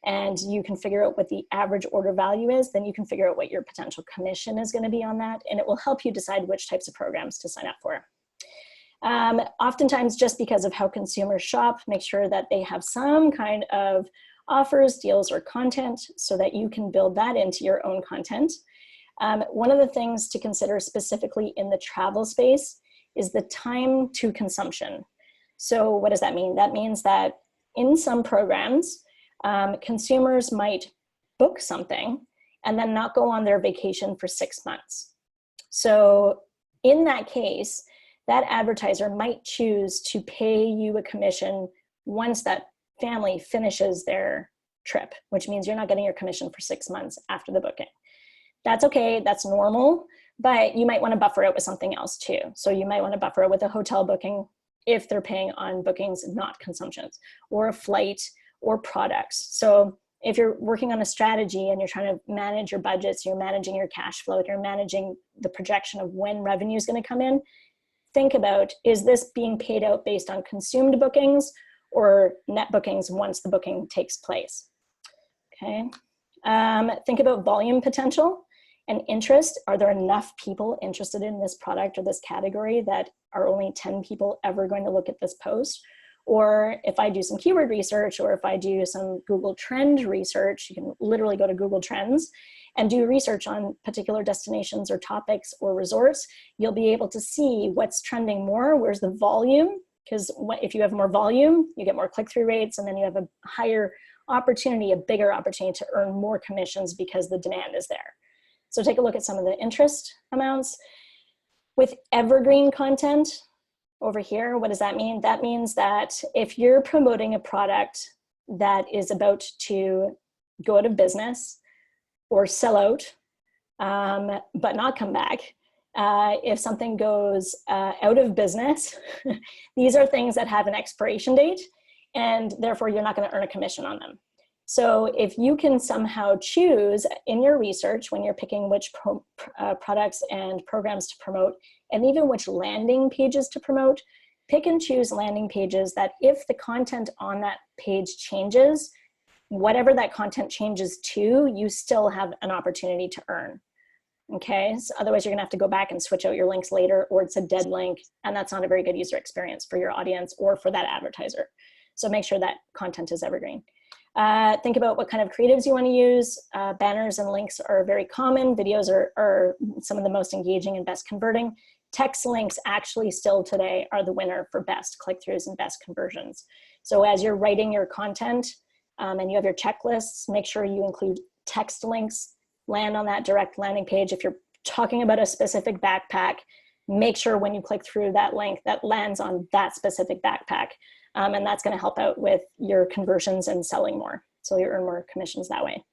and you can figure out what the average order value is, then you can figure out what your potential commission is going to be on that, and it will help you decide which types of programs to sign up for. Oftentimes, just because of how consumers shop, make sure that they have some kind of offers, deals, or content so that you can build that into your own content. One of the things to consider specifically in the travel space is the time to consumption. So what does that mean? That means that in some programs, consumers might book something and then not go on their vacation for 6 months. So in that case, that advertiser might choose to pay you a commission once that family finishes their trip, which means you're not getting your commission for 6 months after the booking. That's okay, that's normal, but you might want to buffer it with something else too. So you might want to buffer it with a hotel booking if they're paying on bookings, not consumptions, or a flight, or products. So if you're working on a strategy and you're trying to manage your budgets, you're managing your cash flow, you're managing the projection of when revenue is going to come in, think about, is this being paid out based on consumed bookings or net bookings once the booking takes place? Okay. Think about volume potential and interest. Are there enough people interested in this product or this category that are only 10 people ever going to look at this post? Or if I do some keyword research, or if I do some Google Trend research, you can literally go to Google Trends and do research on particular destinations or topics or resorts, you'll be able to see what's trending more, where's the volume, because if you have more volume, you get more click-through rates, and then you have a higher opportunity, a bigger opportunity to earn more commissions because the demand is there. So take a look at some of the interest amounts. With evergreen content, over here, what does that mean? That means that if you're promoting a product that is about to go out of business or sell out, but not come back, if something goes out of business, these are things that have an expiration date, and therefore you're not going to earn a commission on them. So if you can somehow choose in your research when you're picking which products and programs to promote, and even which landing pages to promote, pick and choose landing pages that if the content on that page changes, whatever that content changes to, you still have an opportunity to earn. Okay, so otherwise you're gonna have to go back and switch out your links later, or it's a dead link, and that's not a very good user experience for your audience or for that advertiser. So make sure that content is evergreen. Think about what kind of creatives you want to use. Banners and links are very common. Videos are some of the most engaging and best converting. Text links actually still today are the winner for best click-throughs and best conversions. So as you're writing your content and you have your checklists, make sure you include text links, land on that direct landing page. If you're talking about a specific backpack, make sure when you click through that link that lands on that specific backpack. And that's going to help out with your conversions and selling more. So you earn more commissions that way.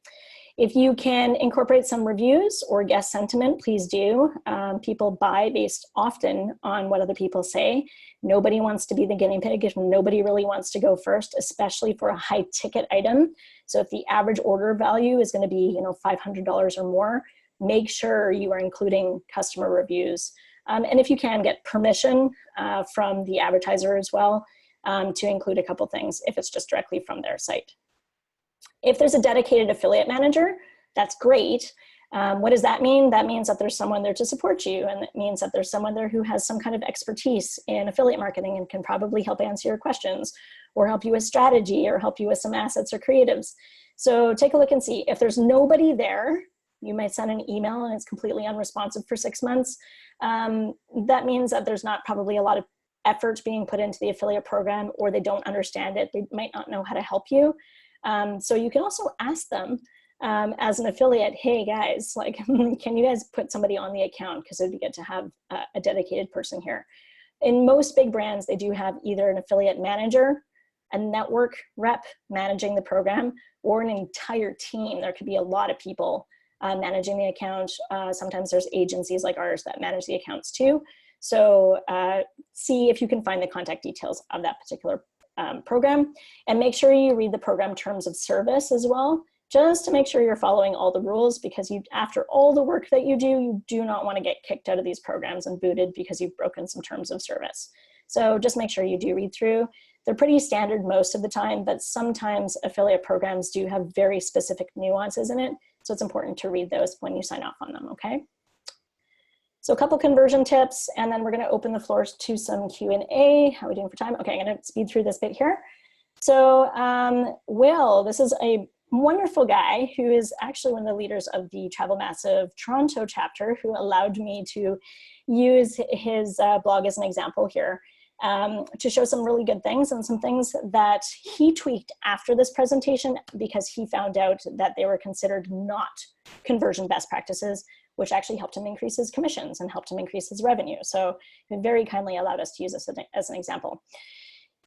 If you can incorporate some reviews or guest sentiment, please do. People buy based often on what other people say. Nobody wants to be the guinea pig if nobody really wants to go first, especially for a high ticket item. So if the average order value is going to be, $500 or more, make sure you are including customer reviews And if you can, get permission from the advertiser as well to include a couple things if it's just directly from their site. If there's a dedicated affiliate manager, that's great. What does that mean? That means that there's someone there to support you, and it means that there's someone there who has some kind of expertise in affiliate marketing and can probably help answer your questions or help you with strategy or help you with some assets or creatives. So take a look and see. If there's nobody there, you might send an email and it's completely unresponsive for 6 months. That means that there's not probably a lot of effort being put into the affiliate program, or they don't understand it. They might not know how to help you. So you can also ask them as an affiliate, hey guys, like, can you guys put somebody on the account? Because it'd be good to have a dedicated person here. In most big brands, they do have either an affiliate manager, a network rep managing the program, or an entire team. There could be a lot of people managing the account. Sometimes there's agencies like ours that manage the accounts too. So see if you can find the contact details of that particular program, and make sure you read the program terms of service as well, just to make sure you're following all the rules, because after all the work that you do not want to get kicked out of these programs and booted because you've broken some terms of service. So just make sure you do read through. They're pretty standard most of the time, but sometimes affiliate programs do have very specific nuances in it. So it's important to read those when you sign off on them, okay? So a couple conversion tips, and then we're going to open the floors to some Q&A. How are we doing for time? Okay, I'm going to speed through this bit here. So Will, this is a wonderful guy who is actually one of the leaders of the Travel Massive Toronto chapter, who allowed me to use his blog as an example here to show some really good things and some things that he tweaked after this presentation, because he found out that they were considered not conversion best practices, which actually helped him increase his commissions and helped him increase his revenue. So he very kindly allowed us to use this as an example.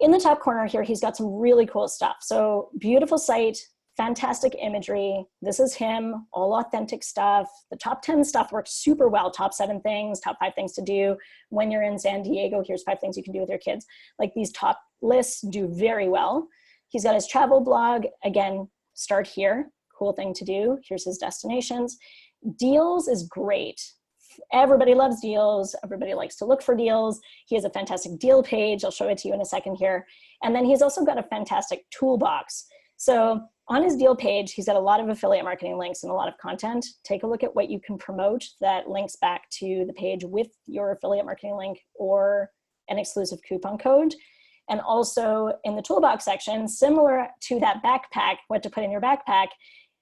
In the top corner here, he's got some really cool stuff. So beautiful site, fantastic imagery. This is him, all authentic stuff. The top 10 stuff works super well. Top 7 things, top 5 things to do when you're in San Diego. Here's 5 things you can do with your kids. Like, these top lists do very well. He's got his travel blog. Again, start here. Cool thing to do. Here's his destinations. Deals is great. Everybody loves deals. Everybody likes to look for deals. He has a fantastic deal page. I'll show it to you in a second here. And then he's also got a fantastic toolbox. So on his deal page, he's got a lot of affiliate marketing links and a lot of content. Take a look at what you can promote that links back to the page with your affiliate marketing link or an exclusive coupon code. And also in the toolbox section, similar to that backpack, what to put in your backpack,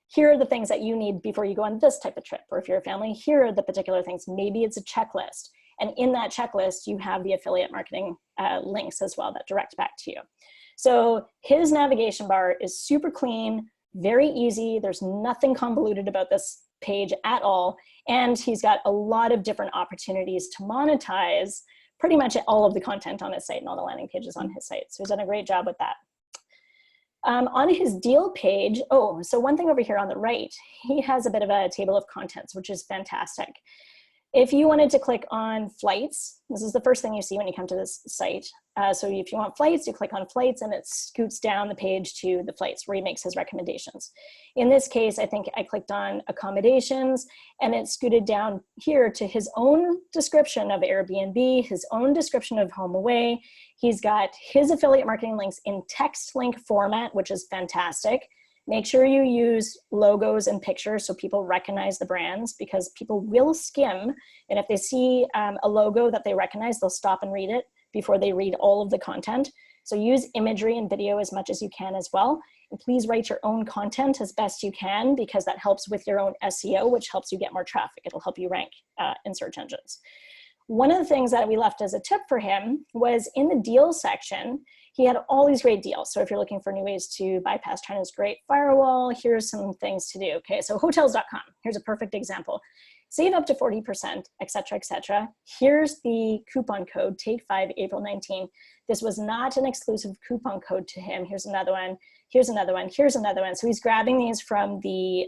here are the things that you need before you go on this type of trip. Or if you're a family, here are the particular things. Maybe it's a checklist. And in that checklist, you have the affiliate marketing links as well that direct back to you. So his navigation bar is super clean, very easy. There's nothing convoluted about this page at all. And he's got a lot of different opportunities to monetize pretty much all of the content on his site and all the landing pages on his site. So he's done a great job with that. On his deal page, so one thing over here on the right, he has a bit of a table of contents, which is fantastic. If you wanted to click on flights, this is the first thing you see when you come to this site. So if you want flights, you click on flights and it scoots down the page to the flights where he makes his recommendations. In this case, I think I clicked on accommodations and it scooted down here to his own description of Airbnb, his own description of home away. He's got his affiliate marketing links in text link format, which is fantastic. Make sure you use logos and pictures so people recognize the brands, because people will skim. And if they see a logo that they recognize, they'll stop and read it before they read all of the content. So use imagery and video as much as you can as well. And please write your own content as best you can, because that helps with your own SEO, which helps you get more traffic. It'll help you rank in search engines. One of the things that we left as a tip for him was in the deals section, he had all these great deals. So if you're looking for new ways to bypass China's Great Firewall, here's some things to do. Okay, so hotels.com, here's a perfect example. Save up to 40%, et cetera, et cetera. Here's the coupon code, Take 5, April 19. This was not an exclusive coupon code to him. Here's another one, here's another one, here's another one. So he's grabbing these from the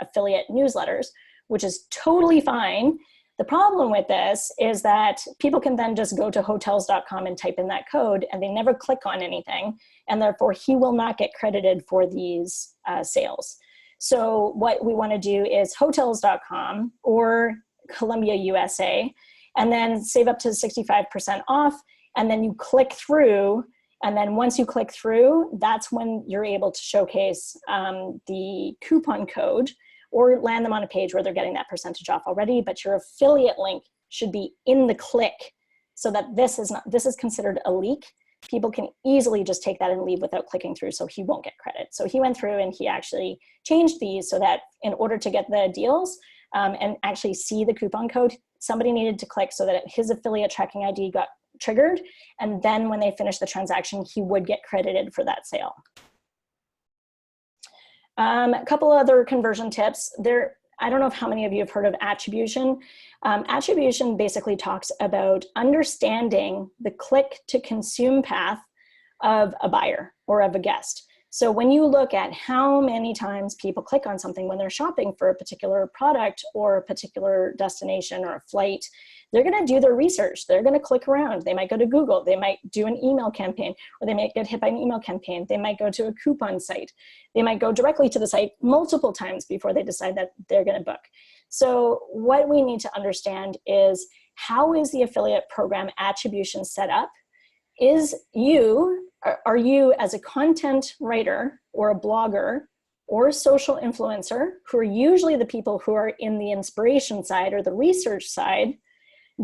affiliate newsletters, which is totally fine. The problem with this is that people can then just go to hotels.com and type in that code and they never click on anything, and therefore he will not get credited for these sales. So what we want to do is hotels.com or Columbia, USA, and then save up to 65% off. And then you click through. And then once you click through, that's when you're able to showcase the coupon code or land them on a page where they're getting that percentage off already, but your affiliate link should be in the click so that this is considered a leak. People can easily just take that and leave without clicking through, so he won't get credit. So he went through and he actually changed these so that in order to get the deals and actually see the coupon code, somebody needed to click so that his affiliate tracking ID got triggered, and then when they finish the transaction, he would get credited for that sale. A couple other conversion tips. I don't know how many of you have heard of attribution. Attribution basically talks about understanding the click to consume path of a buyer or of a guest. So when you look at how many times people click on something when they're shopping for a particular product or a particular destination or a flight, they're going to do their research. They're going to click around. They might go to Google. They might do an email campaign, or they might get hit by an email campaign. They might go to a coupon site. They might go directly to the site multiple times before they decide that they're going to book. So what we need to understand is, how is the affiliate program attribution set up? Are you as a content writer or a blogger or a social influencer, who are usually the people who are in the inspiration side or the research side,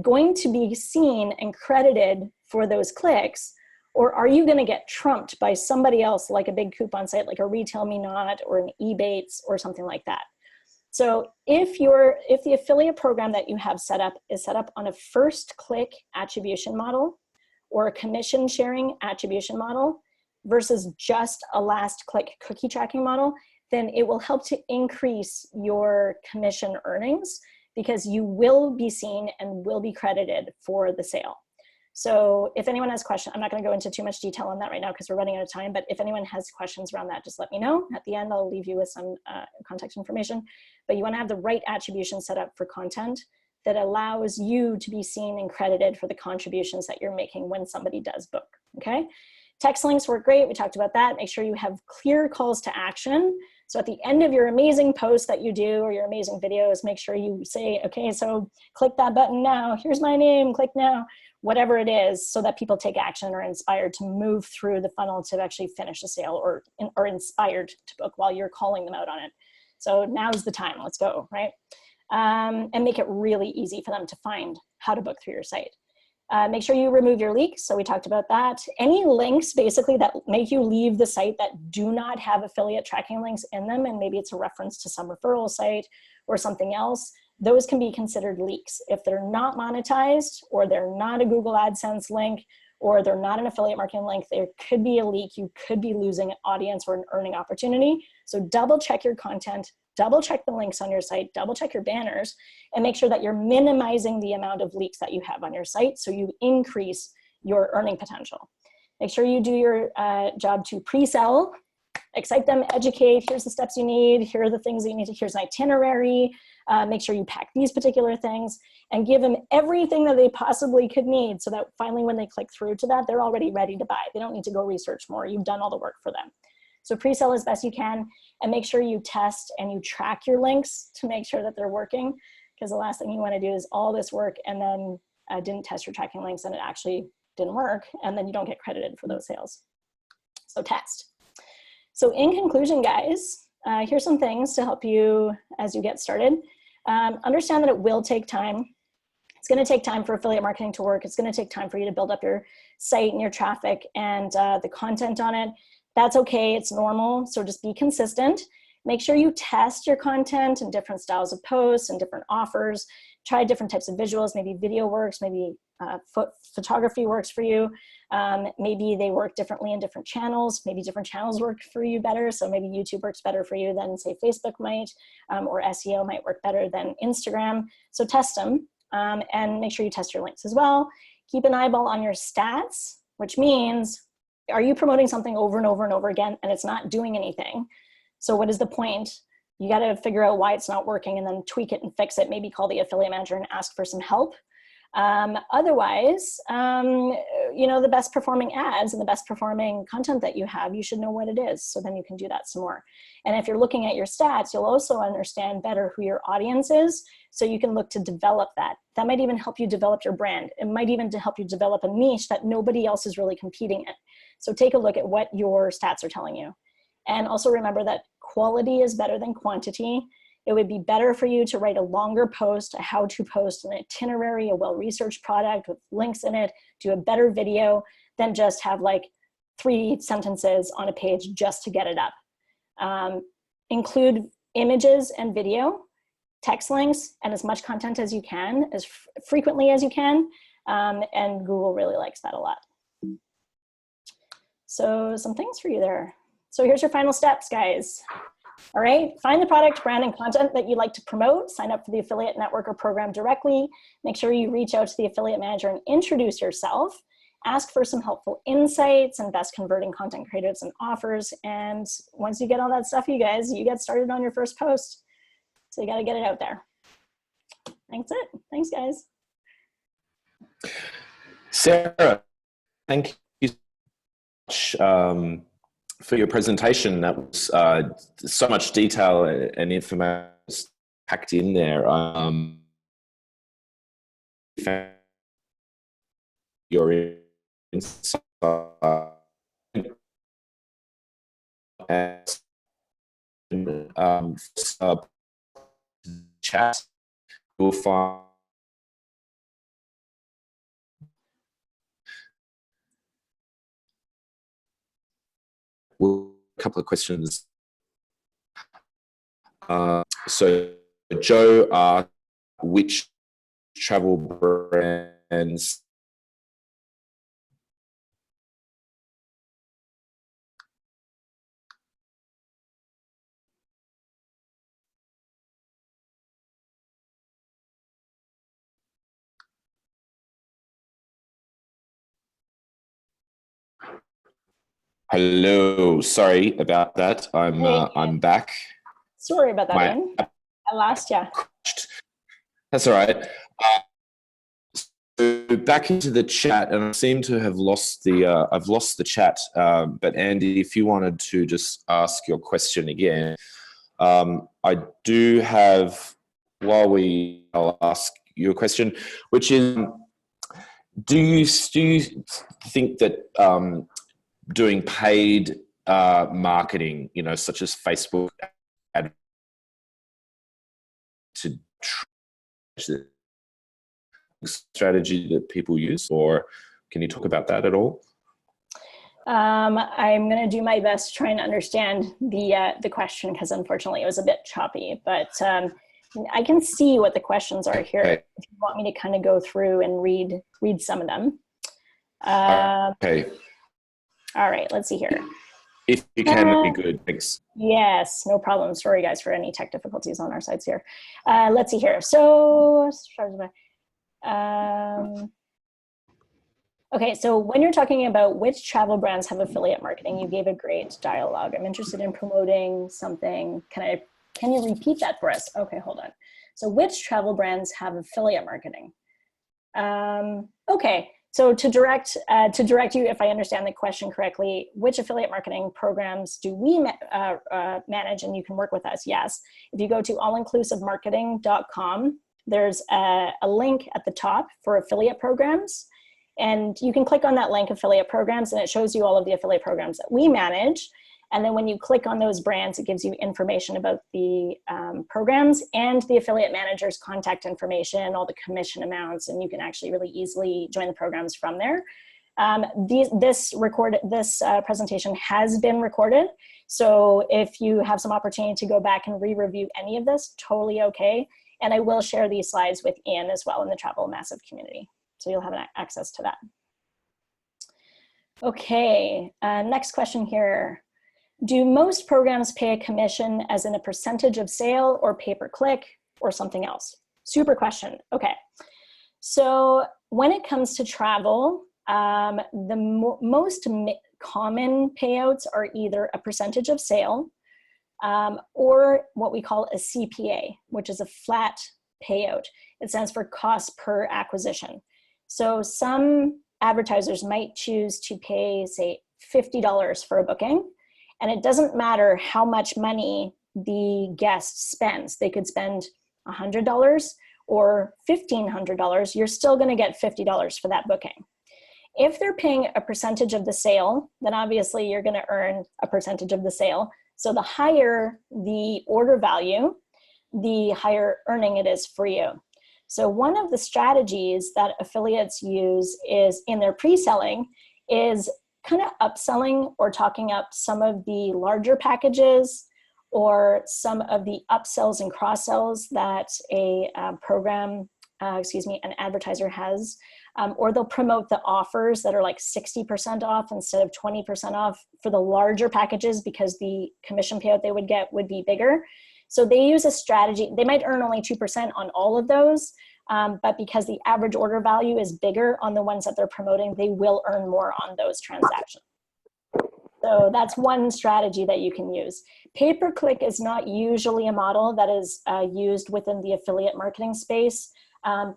going to be seen and credited for those clicks? Or are you going to get trumped by somebody else, like a big coupon site, like a Retail Me Not or an Ebates or something like that? So if the affiliate program that you have set up is set up on a first click attribution model or a commission sharing attribution model versus just a last click cookie tracking model, then it will help to increase your commission earnings, because you will be seen and will be credited for the sale. So if anyone has questions, I'm not going to go into too much detail on that right now because we're running out of time, but if anyone has questions around that, just let me know. At the end, I'll leave you with some contact information. But you want to have the right attribution set up for content that allows you to be seen and credited for the contributions that you're making when somebody does book, okay? Text links work great. We talked about that. Make sure you have clear calls to action. So at the end of your amazing post that you do or your amazing videos, make sure you say, okay, so click that button now. Here's my name, click now, whatever it is, so that people take action or are inspired to move through the funnel to actually finish a sale, or are inspired to book while you're calling them out on it. So now's the time, let's go, right? And make it really easy for them to find how to book through your site. Make sure you remove your leaks. So we talked about that. Any links basically that make you leave the site that do not have affiliate tracking links in them, and maybe it's a reference to some referral site or something else, those can be considered leaks. If they're not monetized, or they're not a Google AdSense link, or they're not an affiliate marketing link, there could be a leak. You could be losing an audience or an earning opportunity. So double check your content, double check the links on your site, double check your banners, and make sure that you're minimizing the amount of leaks that you have on your site so you increase your earning potential. Make sure you do your job to pre-sell, excite them, educate, here's the steps you need, here are the things that you need to, here's an itinerary, make sure you pack these particular things, and give them everything that they possibly could need so that finally when they click through to that, they're already ready to buy. They don't need to go research more. You've done all the work for them. So pre-sell as best you can, and make sure you test and you track your links to make sure that they're working, because the last thing you want to do is all this work and then didn't test your tracking links and it actually didn't work, and then you don't get credited for those sales. So test. So in conclusion, guys, here's some things to help you as you get started. Understand that it will take time. It's going to take time for affiliate marketing to work. It's going to take time for you to build up your site and your traffic and the content on it. That's okay, it's normal, so just be consistent. Make sure you test your content and different styles of posts and different offers. Try different types of visuals, maybe video works, maybe photography works for you. Maybe they work differently in different channels. Maybe different channels work for you better, so maybe YouTube works better for you than say Facebook might, or SEO might work better than Instagram. So test them, and make sure you test your links as well. Keep an eyeball on your stats, which means, are you promoting something over and over and over again and it's not doing anything? So what is the point? You got to figure out why it's not working and then tweak it and fix it. Maybe call the affiliate manager and ask for some help. Otherwise, you know, the best performing ads and the best performing content that you have, you should know what it is. So then you can do that some more. And if you're looking at your stats, you'll also understand better who your audience is. So you can look to develop that. That might even help you develop your brand. It might even to help you develop a niche that nobody else is really competing in. So take a look at what your stats are telling you. And also remember that quality is better than quantity. It would be better for you to write a longer post, a how-to post, an itinerary, a well-researched product with links in it, do a better video than just have like 3 sentences on a page just to get it up. Include images and video, text links, and as much content as you can, as frequently as you can, and Google really likes that a lot. So some things for you there. So here's your final steps, guys. All right, find the product, brand, and content that you'd like to promote. Sign up for the affiliate network or program directly. Make sure you reach out to the affiliate manager and introduce yourself. Ask for some helpful insights and best converting content creatives and offers. And once you get all that stuff, you guys, you get started on your first post. So you got to get it out there. Thanks it. Thanks, guys. Sarah, thank you so much for your presentation. That was so much detail and information packed in there. Your insight and chat, you'll find a couple of questions. So Joe, which travel brands Hello, sorry about that. I'm back. Sorry about that, Ian. I lost you. That's all right. So back into the chat, and I seem to have lost the. I've lost the chat. But Andy, if you wanted to just ask your question again, I do have. I'll ask you a question, which is, do you think that doing paid marketing, you know, such as Facebook ad to the strategy that people use, or can you talk about that at all? I'm going to do my best to try and understand the question, because unfortunately it was a bit choppy, but I can see what the questions are here. Okay. If you want me to kind of go through and read some of them. Okay. All right, let's see here. If you can, that'd be good. Thanks. Yes, no problem. Sorry, guys, for any tech difficulties on our sides here. Let's see here. So, okay, so when you're talking about which travel brands have affiliate marketing, you gave a great dialogue. I'm interested in promoting something. Can you repeat that for us? Okay, hold on. So which travel brands have affiliate marketing? Okay. So to direct you, if I understand the question correctly, which affiliate marketing programs do we manage and you can work with us? Yes. If you go to allinclusivemarketing.com, there's a link at the top for affiliate programs. And you can click on that link, affiliate programs, and it shows you all of the affiliate programs that we manage. And then when you click on those brands, it gives you information about the programs and the affiliate manager's contact information, all the commission amounts, and you can actually really easily join the programs from there. This presentation has been recorded. So if you have some opportunity to go back and re-review any of this, totally okay. And I will share these slides with Ian as well in the Travel Massive community. So you'll have access to that. Okay, next question here. Do most programs pay a commission as in a percentage of sale or pay-per-click or something else? Super question. Okay. So when it comes to travel, the most common payouts are either a percentage of sale or what we call a CPA, which is a flat payout. It stands for cost per acquisition. So some advertisers might choose to pay, say, $50 for a booking, and it doesn't matter how much money the guest spends. They could spend $100 or $1,500. You're still going to get $50 for that booking. If they're paying a percentage of the sale, then obviously you're going to earn a percentage of the sale. So the higher the order value, the higher earning it is for you. So one of the strategies that affiliates use is in their pre-selling is kind of upselling or talking up some of the larger packages or some of the upsells and cross-sells that a an advertiser has. Or they'll promote the offers that are like 60% off instead of 20% off for the larger packages because the commission payout they would get would be bigger. So they use a strategy. They might earn only 2% on all of those, but because the average order value is bigger on the ones that they're promoting, they will earn more on those transactions. So that's one strategy that you can use. Pay-per-click is not usually a model that is used within the affiliate marketing space.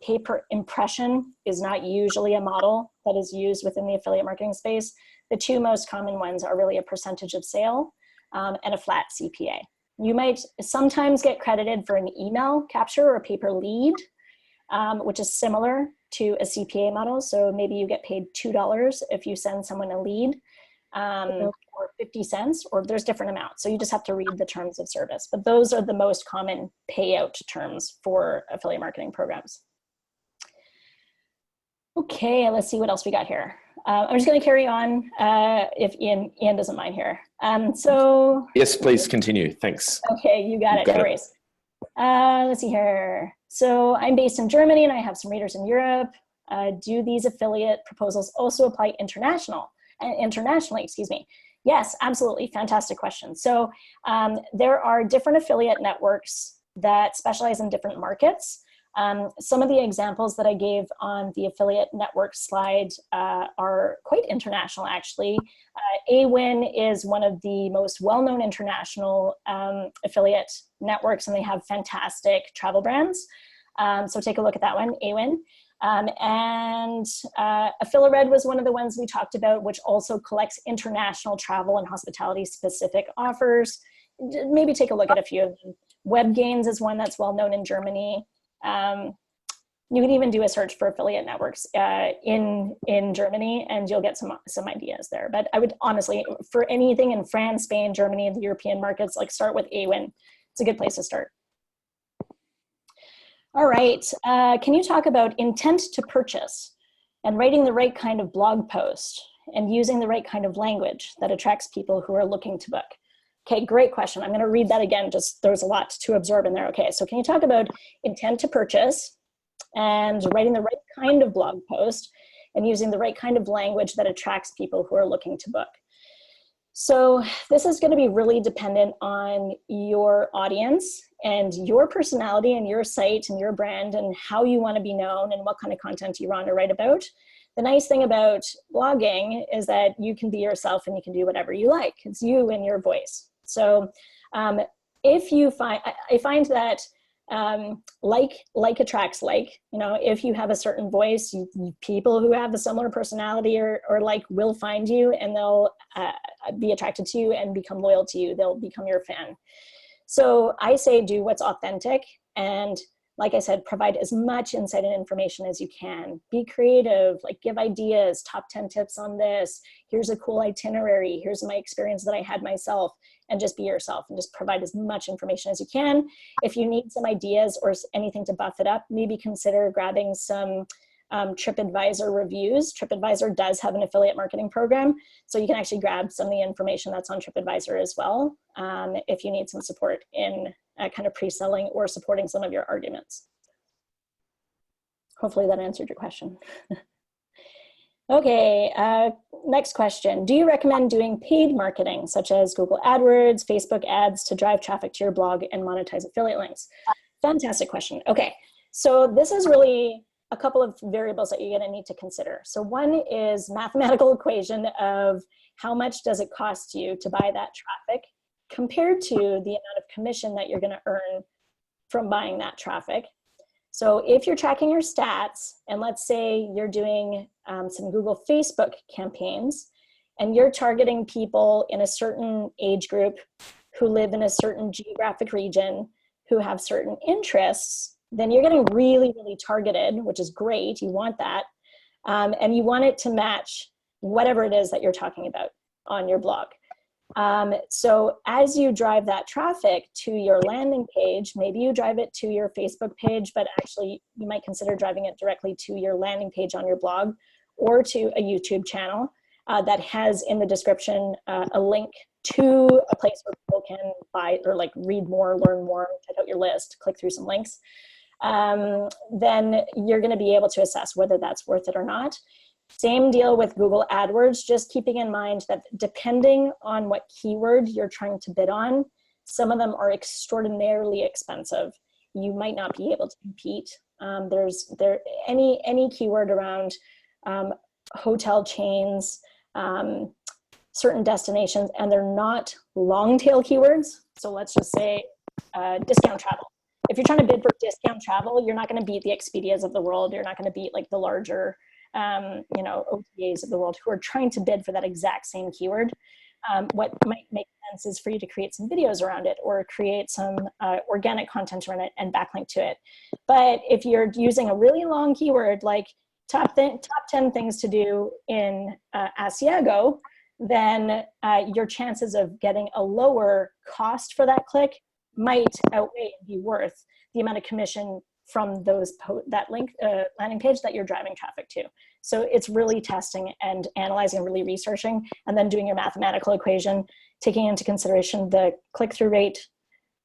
Pay-per-impression is not usually a model that is used within the affiliate marketing space. The two most common ones are really a percentage of sale and a flat CPA. You might sometimes get credited for an email capture or a pay-per-lead, which is similar to a CPA model. So maybe you get paid $2 if you send someone a lead, or 50 cents, or there's different amounts. So you just have to read the terms of service. But those are the most common payout terms for affiliate marketing programs. Okay, let's see what else we got here. I'm just going to carry on if Ian doesn't mind here. Yes, please continue. Thanks. Okay, you got it. No worries. Let's see here. So I'm based in Germany and I have some readers in Europe. Do these affiliate proposals also apply internationally, excuse me? Yes, absolutely. Fantastic question. So there are different affiliate networks that specialize in different markets. Some of the examples that I gave on the affiliate network slide are quite international, actually. AWIN is one of the most well-known international affiliate networks, and they have fantastic travel brands. So take a look at that one, AWIN. And AffiliRed was one of the ones we talked about, which also collects international travel and hospitality specific offers. Maybe take a look at a few of them. WebGains is one that's well known in Germany. You can even do a search for affiliate networks in Germany, and you'll get some ideas there. But I would honestly, for anything in France, Spain, Germany, the European markets, like start with AWIN. It's a good place to start. All right, can you talk about intent to purchase and writing the right kind of blog post and using the right kind of language that attracts people who are looking to book? Okay, great question. I'm gonna read that again, just there's a lot to absorb in there. Okay, so can you talk about intent to purchase and writing the right kind of blog post and using the right kind of language that attracts people who are looking to book? So this is going to be really dependent on your audience and your personality and your site and your brand and how you want to be known and what kind of content you want to write about. The nice thing about blogging is that you can be yourself and you can do whatever you like. It's you and your voice. So if you find, I find that like attracts like, you know, if you have a certain voice, people who have a similar personality or like will find you and they'll be attracted to you and become loyal to you. They'll become your fan. So I say do what's authentic, and like I said, provide as much insight and information as you can. Be creative, like give ideas, top 10 tips on this. Here's a cool itinerary. Here's my experience that I had myself, and just be yourself and just provide as much information as you can. If you need some ideas or anything to buff it up, maybe consider grabbing some TripAdvisor reviews. TripAdvisor does have an affiliate marketing program, so you can actually grab some of the information that's on TripAdvisor as well if you need some support in kind of pre-selling or supporting some of your arguments. Hopefully that answered your question. Okay, next question. Do you recommend doing paid marketing such as Google AdWords, Facebook ads to drive traffic to your blog and monetize affiliate links? Fantastic question. Okay, so this is really a couple of variables that you're going to need to consider. So one is mathematical equation of how much does it cost you to buy that traffic compared to the amount of commission that you're going to earn from buying that traffic. So if you're tracking your stats, and let's say you're doing some Google Facebook campaigns, and you're targeting people in a certain age group who live in a certain geographic region, who have certain interests, then you're getting really, really targeted, which is great. You want that. And you want it to match whatever it is that you're talking about on your blog. So as you drive that traffic to your landing page, maybe you drive it to your Facebook page, but actually you might consider driving it directly to your landing page on your blog or to a YouTube channel that has in the description a link to a place where people can buy or like read more, learn more, check out your list, click through some links. Then you're going to be able to assess whether that's worth it or not. Same deal with Google AdWords, just keeping in mind that depending on what keyword you're trying to bid on, some of them are extraordinarily expensive. You might not be able to compete. Any keyword around hotel chains, certain destinations, and they're not long tail keywords. So let's just say discount travel. If you're trying to bid for discount travel, you're not going to beat the Expedias of the world. You're not going to beat like the larger OTAs of the world who are trying to bid for that exact same keyword. What might make sense is for you to create some videos around it or create some organic content around it and backlink to it. But if you're using a really long keyword like top 10 things to do in Asiago, then your chances of getting a lower cost for that click might outweigh and be worth the amount of commission from that link landing page that you're driving traffic to. So it's really testing and analyzing, really researching, and then doing your mathematical equation, taking into consideration the click-through rate,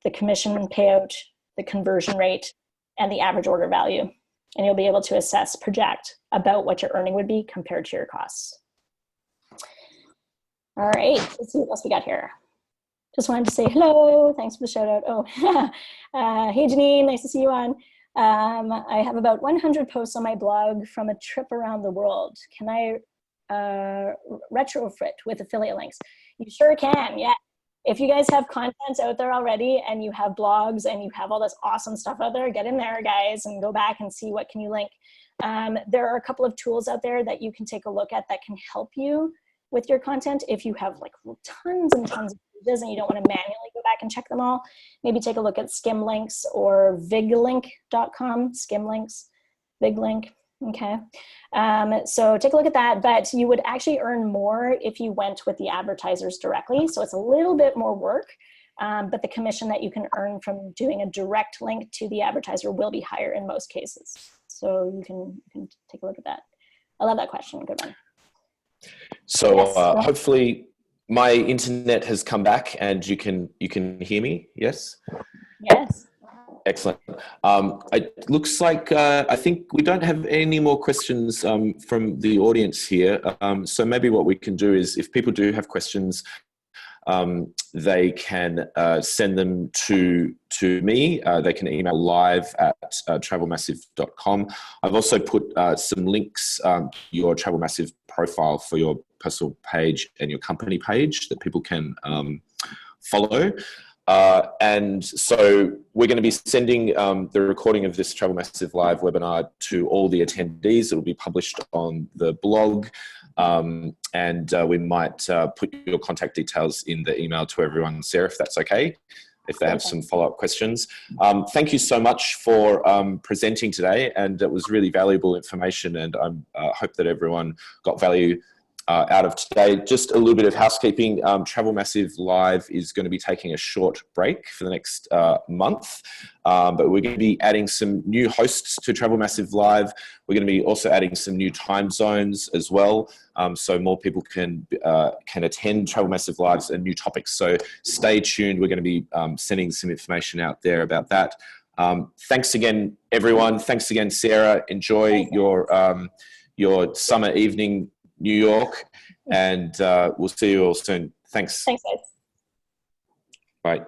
the commission payout, the conversion rate, and the average order value. And you'll be able to assess, project about what your earning would be compared to your costs. All right, let's see what else we got here. Just wanted to say hello. Thanks for the shout out. Oh, hey Janine, nice to see you on. I have about 100 posts on my blog from a trip around the world. Can I retrofit with affiliate links? You sure can, yeah. If you guys have content out there already and you have blogs and you have all this awesome stuff out there, get in there, guys, and go back and see what can you link. There are a couple of tools out there that you can take a look at that can help you with your content. If you have like tons and tons of pages and you don't want to manually go back and check them all, maybe take a look at Skimlinks or viglink.com, Skimlinks, Viglink, okay. So take a look at that, but you would actually earn more if you went with the advertisers directly. So it's a little bit more work, but the commission that you can earn from doing a direct link to the advertiser will be higher in most cases. So you can take a look at that. I love that question, good one. So yes. Hopefully my internet has come back and you can hear me. Yes. Yes. Excellent. It looks like I think we don't have any more questions from the audience here. So maybe what we can do is, if people do have questions, they can send them to me. They can email live@travelmassive.com. I've also put some links to your Travel Massive profile for your personal page and your company page that people can follow. And so we're going to be sending the recording of this Travel Massive Live webinar to all the attendees. It will be published on the blog. And we might put your contact details in the email to everyone, Sarah, if that's okay, if they have some follow-up questions. Thank you so much for presenting today, and it was really valuable information, and I hope that everyone got value out of today. Just a little bit of housekeeping. Travel Massive Live is going to be taking a short break for the next month, but we're going to be adding some new hosts to Travel Massive Live. We're going to be also adding some new time zones as well, so more people can attend Travel Massive Lives and new topics. So stay tuned. We're going to be sending some information out there about that. Thanks again, everyone. Thanks again, Sarah. Enjoy your summer evening, New York, and we'll see you all soon. Thanks. Thanks, guys. Bye.